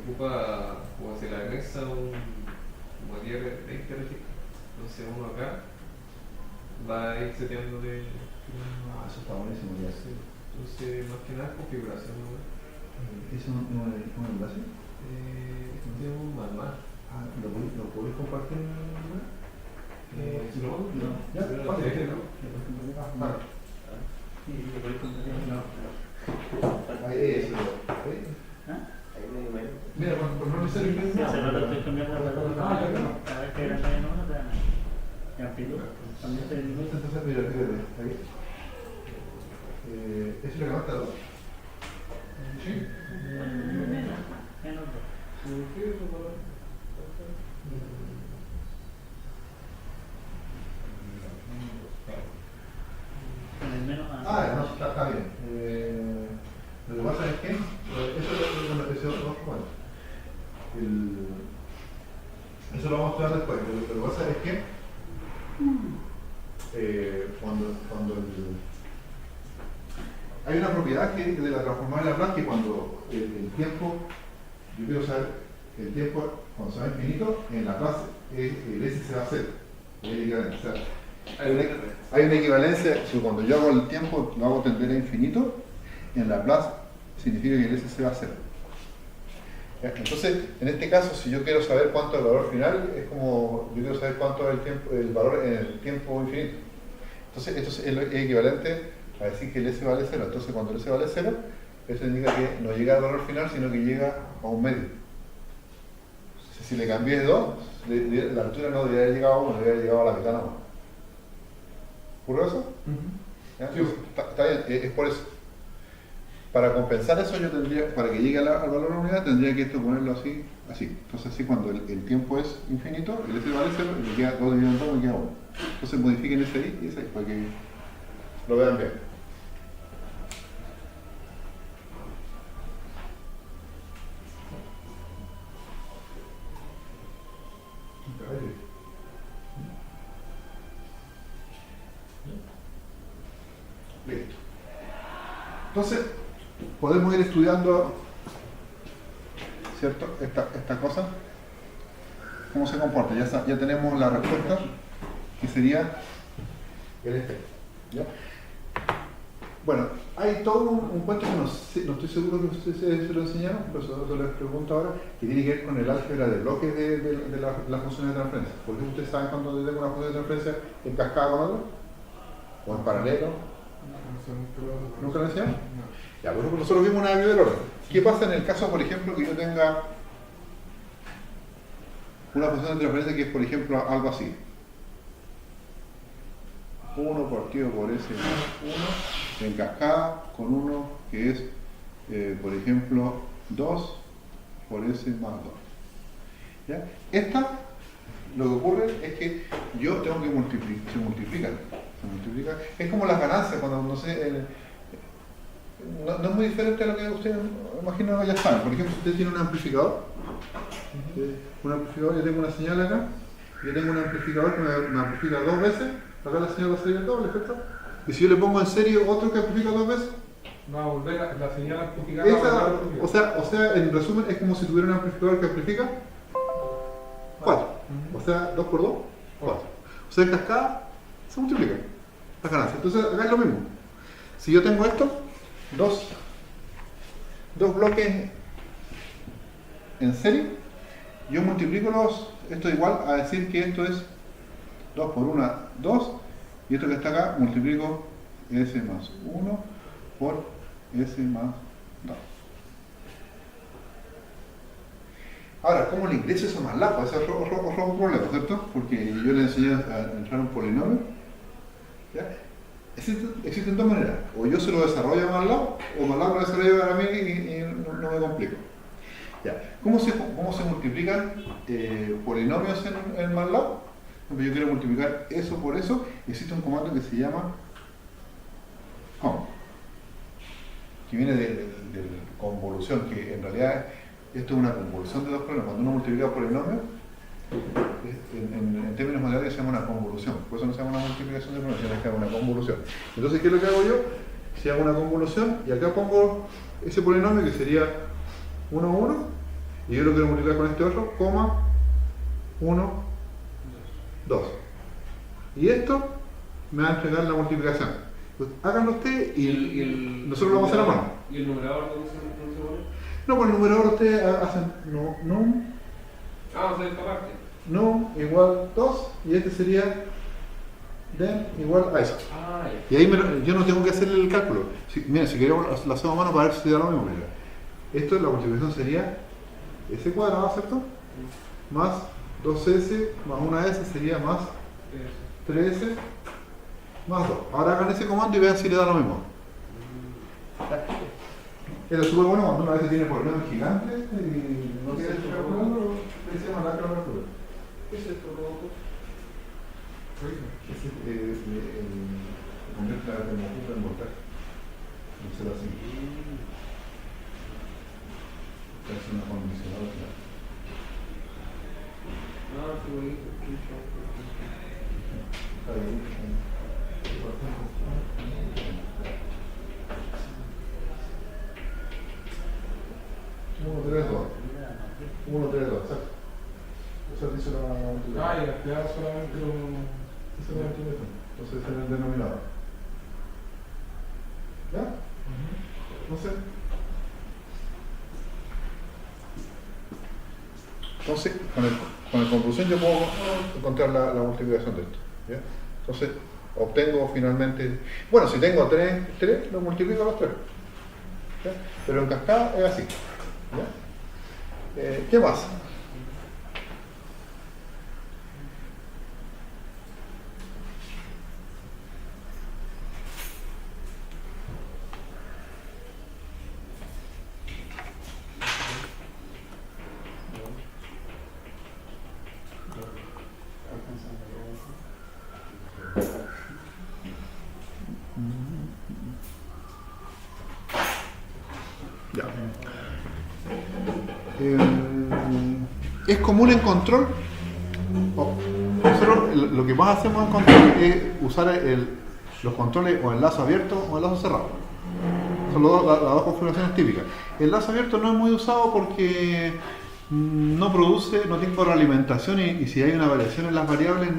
[SPEAKER 4] ocupa, como se le anexa como 10 20 registros. Entonces uno acá va a ir seteando de.
[SPEAKER 1] Eso está buenísimo ya.
[SPEAKER 4] Entonces, más que nada, configuración. ¿No?
[SPEAKER 1] ¿Eso no es un enlace?
[SPEAKER 4] Tiene un manual.
[SPEAKER 1] ¿Lo podéis compartir?
[SPEAKER 4] Si lo mando,
[SPEAKER 1] No. Ya,
[SPEAKER 4] pero
[SPEAKER 1] ¿cuándo?
[SPEAKER 4] lo tengo.
[SPEAKER 1] Ahí es.
[SPEAKER 3] Ahí medio medio.
[SPEAKER 1] Mira, por no ser el
[SPEAKER 5] Sí, hace rato estoy cambiando la plataforma.
[SPEAKER 1] Ah, ya, claro.
[SPEAKER 5] Cada vez que era en uno, te amplio. También estoy en
[SPEAKER 1] Entonces, mira, fíjate, ahí. ¿Eso es lo que más te da? Sí.
[SPEAKER 5] menos con el menos
[SPEAKER 1] No, está bien. Lo que pasa es que, eso es otro cuento. Eso lo vamos a estudiar después. Lo que pasa es que, hay una propiedad que de la transformada de Laplace que cuando el tiempo, yo quiero saber, el tiempo cuando se va infinito, en Laplace el S se va a hacer. Hay una equivalencia, si cuando yo hago el tiempo lo hago tender a infinito, en Laplace significa que el S se va a hacer. Entonces, en este caso, si yo quiero saber cuánto es el valor final, es como yo quiero saber cuánto es el valor en el tiempo infinito. Entonces, esto es equivalente a decir que el S vale 0. Entonces, cuando el S vale 0, eso indica que no llega al valor final, sino que llega a un medio. Si le cambié de 2, la altura no debería haber llegado a 1, debería haber llegado a la mitad nada más. ¿Ocurre eso? ¿Ya?
[SPEAKER 2] Sí.
[SPEAKER 1] Está bien, es por eso. Para compensar eso, yo tendría, para que llegue al valor de la unidad, tendría que esto ponerlo así, así. Entonces, así cuando el tiempo es infinito, el S vale 0, me queda 2 dividido en 2, me queda 1. Entonces, modifiquen ese ahí y ese ahí, para que lo vean bien. Listo. Entonces, podemos ir estudiando, ¿cierto? Esta cosa, cómo se comporta. Ya tenemos la respuesta, que sería el efecto. ¿Ya? Bueno, hay todo un cuento que no estoy seguro que ustedes se lo enseñaron, pero eso les pregunto ahora, que tiene que ver con el álgebra de bloques de las funciones de transferencia. ¿Por qué ustedes saben cuando yo tengo una función de transferencia en cascada con otra? ¿O en paralelo? ¿Nunca lo enseñaron? Ya, por ejemplo, nosotros vimos una de del orden. ¿Qué pasa en el caso, por ejemplo, que yo tenga una función de transferencia que es, por ejemplo, algo así? 1 partido por S más 1 en cascada con 1 que es, por ejemplo, 2 por S más 2. ¿Ya? Esta, lo que ocurre es que yo tengo que multiplicar, se multiplica. Es como las ganancias, cuando no sé, no es muy diferente a lo que ustedes imagino ya saben. Por ejemplo, si usted tiene un amplificador, yo tengo una señal acá, yo tengo un amplificador que me amplifica 2 veces, acá la señal va a salir el doble, ¿cierto? Y si yo le pongo en serie otro que amplifica 2 veces,
[SPEAKER 2] Va a volver la señal amplificada.
[SPEAKER 1] o sea, en resumen, es como si tuviera un amplificador que amplifica 4. O sea, 2 por 2, 4. O sea, en cascada se multiplica las ganancias. Entonces, acá es lo mismo. Si yo tengo esto, dos bloques en serie, yo multiplico esto igual a decir que esto es 2 por 1, 2, y esto que está acá multiplico S más 1 por S más 2. Ahora, ¿cómo le ingreso eso más MATLAB? Ese es otro problema, ¿cierto? Porque yo le enseñé a entrar un polinomio. ¿Ya? Existen dos maneras. O yo se lo desarrollo a MATLAB, o MATLAB lo desarrolla para mí y no me complico. ¿Ya? ¿Cómo se multiplican polinomios en MATLAB? Yo quiero multiplicar eso por eso. Existe un comando que se llama com, que viene de convolución, que en realidad esto es una convolución de dos problemas. Cuando uno multiplica polinomios, en términos matemáticos se llama una convolución. Por eso no se llama una multiplicación de polinomios, sino que es una convolución. Entonces, ¿qué es lo que hago yo? Si hago una convolución y acá pongo ese polinomio que sería 1, 1, y yo lo quiero multiplicar con este otro, coma 1, 2. Y esto me va a entregar la multiplicación. Pues háganlo ustedes y nosotros lo vamos a hacer a mano.
[SPEAKER 2] ¿Y el numerador dónde se pone?
[SPEAKER 1] No, con el numerador ustedes hacen num
[SPEAKER 2] Ah, o sea, esta parte.
[SPEAKER 1] igual 2 y este sería den igual a eso.
[SPEAKER 2] Ah,
[SPEAKER 1] Y ahí yo no tengo que hacerle el cálculo. Miren, si queremos lo hacemos a mano para ver si da lo mismo. Mira. Esto, la multiplicación sería S cuadrado, ¿cierto? Más 2S más 1S sería más 3S más 2. Ahora hagan ese comando y vean si le da lo mismo. Es súper bueno cuando uno a veces tiene problemas gigantes y no quiere calcularlo, le dice MATLAB que lo calcula.
[SPEAKER 2] ¿Qué es esto, roboto?
[SPEAKER 1] Convierte la termopunta en voltaje. No se lo así. Es una condicional.
[SPEAKER 2] Ah, qué bonito. Uno, 3, 2. 1, 3, 2, exacto. Eso dice la...
[SPEAKER 4] Ah, y acá solamente
[SPEAKER 1] Entonces es el denominador. ¿Ya? Entonces, con el convolución yo puedo encontrar la multiplicación de esto. ¿Ya? Entonces, obtengo finalmente... Bueno, si tengo 3 lo multiplico a los 3. ¿Ya? Pero en cascada es así. ¿Ya? ¿Qué más? Ya. Es común en control. Nosotros lo que más hacemos en control es usar los controles o en lazo abierto o en lazo cerrado. Son las dos configuraciones típicas. El lazo abierto no es muy usado porque no tengo realimentación y si hay una variación en las variables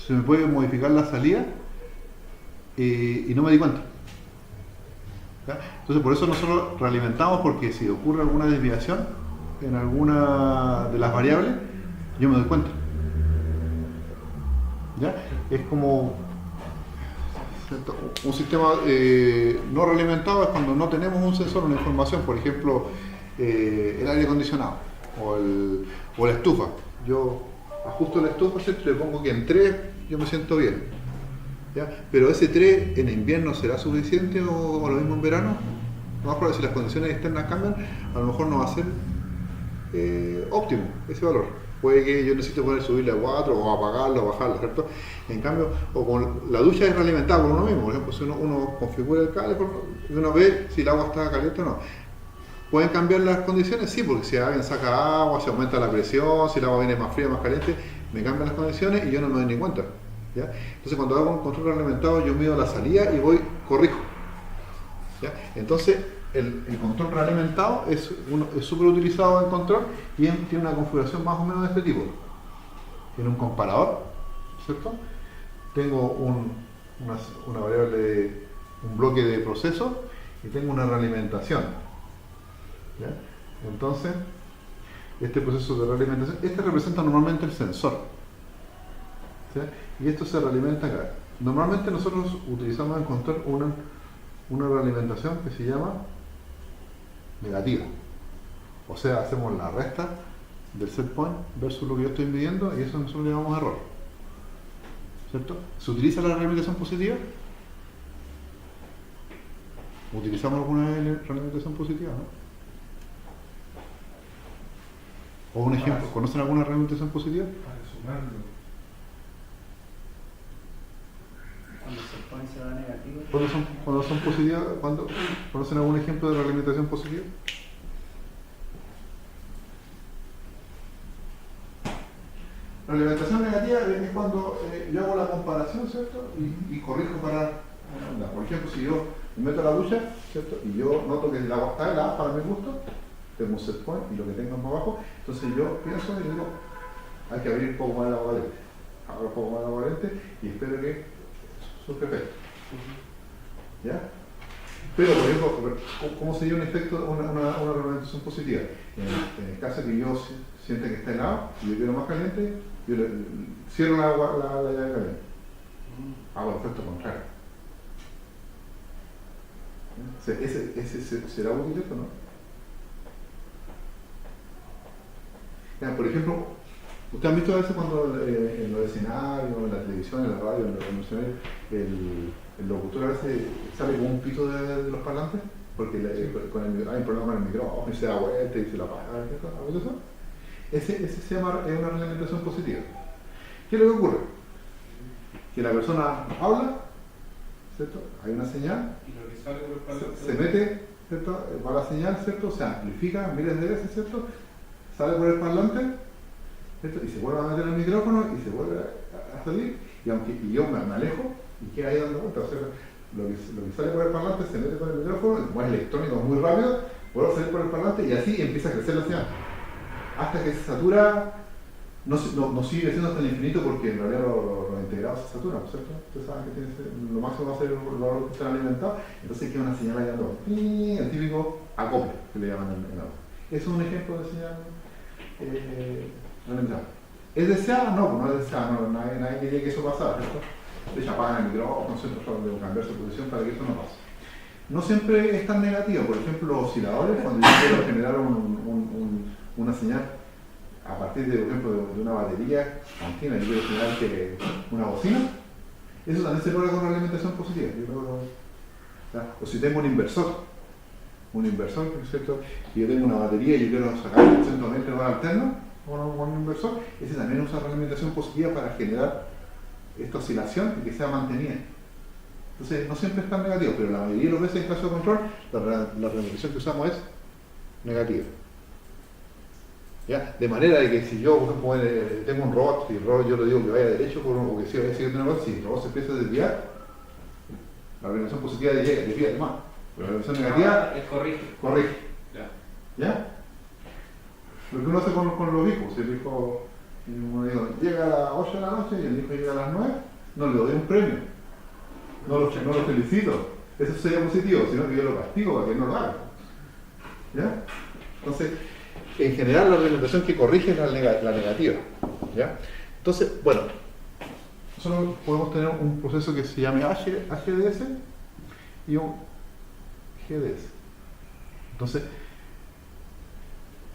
[SPEAKER 1] se me puede modificar la salida y no me di cuenta. ¿Ya? Entonces por eso nosotros realimentamos, porque si ocurre alguna desviación en alguna de las variables, yo me doy cuenta. ¿Ya? Es como un sistema no realimentado, es cuando no tenemos un sensor, una información, por ejemplo el aire acondicionado o la estufa. Yo ajusto la estufa, ¿cierto? Le pongo que en 3 yo me siento bien. ¿Ya? Pero ese 3 en invierno será suficiente o lo mismo en verano. No más probable, si las condiciones externas cambian, a lo mejor no va a ser óptimo ese valor. Puede que yo necesite subirle a 4 o apagarlo o bajarlo, ¿cierto? En cambio, o con la ducha es realimentada por uno mismo. Por ejemplo, si uno configura el cable y uno ve si el agua está caliente o no. ¿Pueden cambiar las condiciones? Sí, porque si alguien saca agua, se aumenta la presión, si el agua viene más fría, más caliente, me cambian las condiciones y yo no me doy ni cuenta. ¿Ya? Entonces cuando hago un control realimentado yo mido la salida y corrijo. ¿Ya? Entonces el control realimentado es súper utilizado en control y tiene una configuración más o menos de este tipo. Tiene un comparador, ¿cierto? Tengo una variable, un bloque de proceso y tengo una realimentación. ¿Ya? Entonces este proceso de realimentación, representa normalmente el sensor. ¿Sí? Y esto se realimenta acá. Normalmente nosotros utilizamos encontrar una realimentación que se llama negativa. O sea, hacemos la resta del set point versus lo que yo estoy midiendo y eso nosotros le llamamos error. ¿Cierto? ¿Se utiliza la realimentación positiva? ¿Utilizamos alguna realimentación positiva? ¿No? O un ejemplo, ¿conocen alguna realimentación positiva?
[SPEAKER 4] Para sumarlo.
[SPEAKER 5] Cuando se pone se va negativo.
[SPEAKER 1] ¿Cuándo son positivas? ¿Conocen algún ejemplo de realimentación positiva? La realimentación negativa es cuando yo hago la comparación, ¿cierto? Y corrijo para una onda. Por ejemplo, si yo me meto a la ducha, ¿cierto? Y yo noto que el agua está helada para mi gusto, tengo un set point y lo que tengo es más abajo, entonces yo pienso y digo, hay que abrir un poco más el agua caliente. Abro un poco más el agua caliente y espero que surja efecto. ¿Ya? Pero, por ejemplo, ¿cómo sería un efecto, una realimentación positiva? En el caso que yo sienta que está helado y yo quiero más caliente, yo cierro la llave caliente. Hago el efecto contrario. ¿Ese será útil esto, no? Ya, por ejemplo, ustedes han visto a veces cuando en los escenarios, en la televisión, en la radio, en los comerciales, el locutor a veces sale con un pito de los parlantes, porque hay un problema con el micrófono y se da vuelta y se la apaga. ¿Ha visto eso? Ese se llama una realimentación positiva. ¿Qué es lo que ocurre? Que la persona habla, ¿cierto? Hay una señal,
[SPEAKER 2] Y lo que sale por el parlante.
[SPEAKER 1] se mete, ¿cierto? Va la señal, ¿cierto? Se amplifica miles de veces, ¿cierto? Sale por el parlante, ¿cierto? Y se vuelve a meter en el micrófono y se vuelve a salir. Y yo me alejo y queda ahí dando vueltas. O sea, lo que sale por el parlante se mete por el micrófono, como es electrónico muy rápido, vuelve a salir por el parlante y así empieza a crecer la señal. Hasta que se satura, no sigue creciendo hasta el infinito porque en realidad los integrados se saturan, ¿cierto? Ustedes saben que lo máximo va a ser los valores que están alimentados, entonces queda una señal ahí dando, el típico acople que le llaman en audio. Eso es un ejemplo de señal alimentada. ¿Es deseada? No, no es deseada, nadie quería que eso pasara, ¿cierto? De hecho, apagan el micrófono, ¿cierto? Deben cambiar su posición para que esto no pase. No siempre es tan negativo, por ejemplo, los osciladores, cuando yo quiero generar una señal a partir de, por ejemplo, de una batería continua, yo quiero generar una bocina, eso también se logra con una alimentación positiva. O si tengo un inversor, ¿cierto? Si yo tengo una batería y yo quiero sacar 120 volts alternos con un inversor, ese también usa realimentación positiva para generar esta oscilación y que sea mantenida. Entonces, no siempre es tan negativo, pero la mayoría de las veces en caso de control, la realimentación que usamos es negativa. ¿Ya? De manera de que si yo, por ejemplo, tengo un robot y el robot yo le digo que vaya derecho o que si vaya siguiendo una cosa, si el robot se empieza a desviar, la realimentación positiva desvía además. Pero la realimentación negativa corrige. ¿Ya? Lo que uno hace con los hijos, si el hijo llega a las 8 de la noche y el hijo llega a las 9, no le doy un premio, no lo felicito, eso sería positivo, sino que yo lo castigo para que no lo haga. ¿Ya? Entonces, en general la realimentación que corrige es la negativa. ¿Ya? Entonces, bueno, nosotros podemos tener un proceso que se llame HDS y un GDS. Entonces,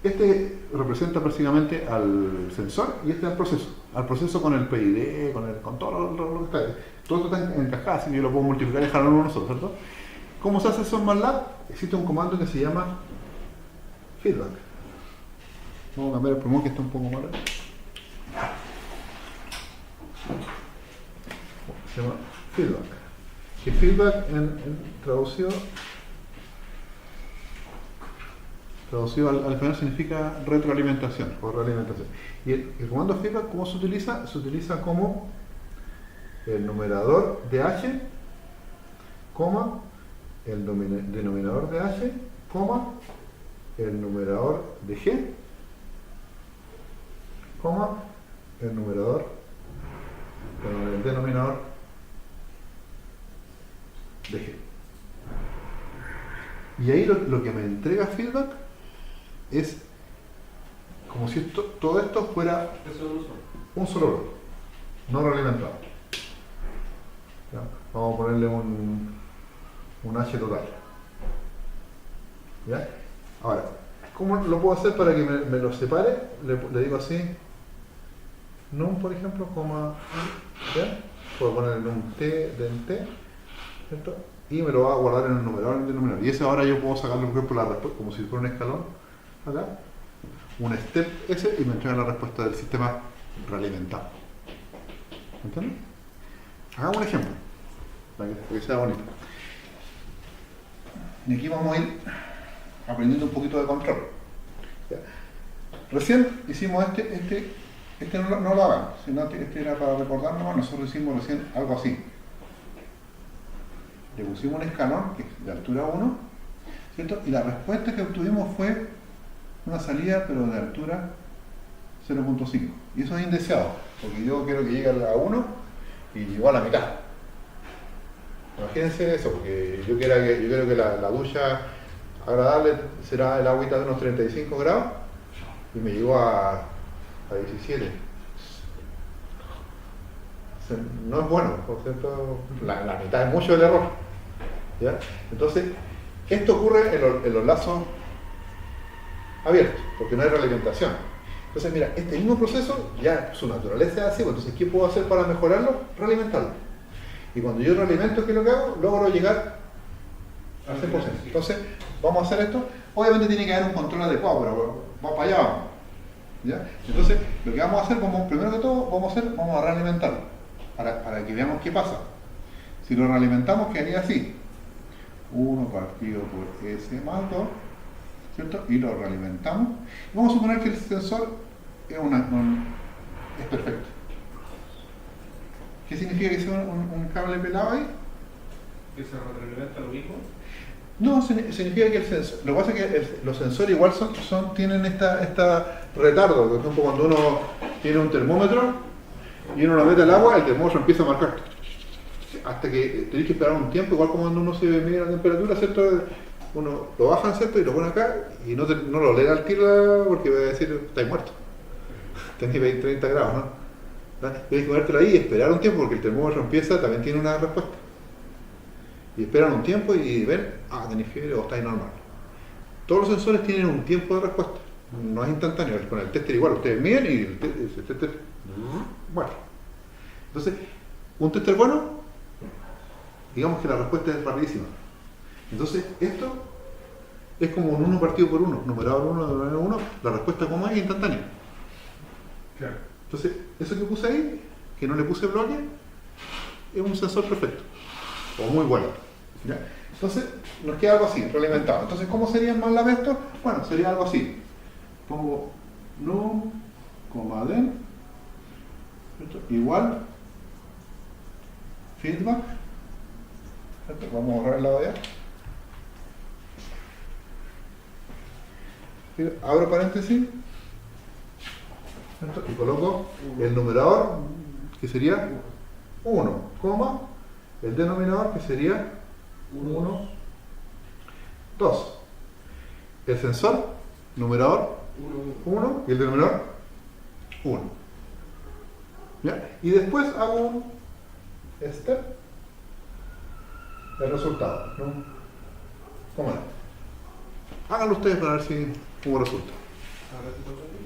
[SPEAKER 1] este representa prácticamente al sensor y este al proceso con el PID, con todo lo que está ahí. Todo esto está encajado, así que yo lo puedo multiplicar y dejarlo en nosotros, ¿cierto? ¿Cómo se hace eso en MATLAB? Existe un comando que se llama feedback. Vamos a cambiar el pulmón que está un poco malo. Se llama feedback. Que feedback traducido al final significa retroalimentación o realimentación. Y el comando feedback, ¿cómo se utiliza? Se utiliza como el numerador de H, coma, el denominador de H, coma, el numerador de G, coma, el denominador de G. Y ahí lo que me entrega feedback es como si todo esto fuera un solo bloque, no realimentado. ¿Ya? Vamos a ponerle un H total. ¿Ya? Ahora, ¿cómo lo puedo hacer para que me lo separe? Le digo así, num, por ejemplo, coma, ¿ya? Puedo poner num t del t, ¿cierto? Y me lo va a guardar en el numerador y en el denominador. Y ese ahora yo puedo sacarle, por ejemplo, la respuesta, como si fuera un escalón, acá, un step ese, y me entrega la respuesta del sistema realimentado. ¿Entiendes? Hagamos un ejemplo, para que sea bonito. Y aquí vamos a ir aprendiendo un poquito de control. ¿Ya? Recién hicimos este no lo hagan, sino este era para recordar nomás. Nosotros hicimos recién algo así. Le pusimos un escalón que es de altura 1, ¿cierto? Y la respuesta que obtuvimos fue una salida, pero de altura 0.5. Y eso es indeseado, porque yo quiero que llegue a 1 y llegó a la mitad. Imagínense eso, porque yo quiero que la ducha agradable será el agüita de unos 35 grados y me llegó a 17. No es bueno, por cierto, la mitad es mucho el error. ¿Ya? Entonces, esto ocurre en los lazos abiertos, porque no hay realimentación. Entonces, mira, este mismo proceso, ya su naturaleza es así, entonces, ¿qué puedo hacer para mejorarlo? Realimentarlo. Y cuando yo realimento, ¿qué es lo que hago? Logro llegar al 100%. Entonces, vamos a hacer esto. Obviamente tiene que haber un control adecuado, pero vamos para allá, vamos. ¿Ya? Entonces, lo que vamos a hacer, primero que todo, vamos a realimentarlo, para que veamos qué pasa. Si lo realimentamos, quedaría así. 1 partido por S más 2, ¿cierto? Y lo realimentamos. Y vamos a suponer que el sensor es perfecto. ¿Qué significa que sea un cable pelado ahí?
[SPEAKER 2] ¿Que se retroalimenta lo mismo?
[SPEAKER 1] No, significa que el sensor, lo que pasa es que los sensores igual tienen esta retardo. Por ejemplo, cuando uno tiene un termómetro y uno lo mete al agua, el termómetro empieza a marcar hasta que tenés que esperar un tiempo, igual como cuando uno se mide la temperatura, ¿cierto? Uno lo baja, ¿cierto? Y lo pone acá y no lo lee al tiro porque va a decir, estáis muerto. Tenés 20, 30 grados, ¿no? Tienes que ponértelo ahí y esperar un tiempo porque el termómetro empieza, también tiene una respuesta. Y esperan un tiempo y ven, tenéis fiebre o estáis normal. Todos los sensores tienen un tiempo de respuesta, no es instantáneo. Con el tester igual, ustedes miden y el tester muere. Entonces, un tester bueno, digamos que la respuesta es rapidísima. Entonces, esto es como un 1 partido por 1, numerador 1, denominador 1, la respuesta como es instantánea.
[SPEAKER 4] Claro.
[SPEAKER 1] Entonces, eso que puse ahí, que no le puse bloque, es un sensor perfecto, o muy bueno. ¿Ya? Entonces, nos queda algo así, realimentado. Entonces, ¿cómo sería el MATLAB esto? Bueno, sería algo así. Pongo num, den, ¿cierto? Igual, feedback, ¿cierto? Vamos a borrar el lado de allá. Abro paréntesis, ¿cierto? Y coloco el numerador, que sería 1, el denominador, que sería 1, 2. El sensor, numerador 1 y el denominador 1. ¿Ya? Y después hago un step del resultado, ¿no? ¿Cómo es? Háganlo ustedes para ver cómo resulta.
[SPEAKER 4] Ahora te toca a ti.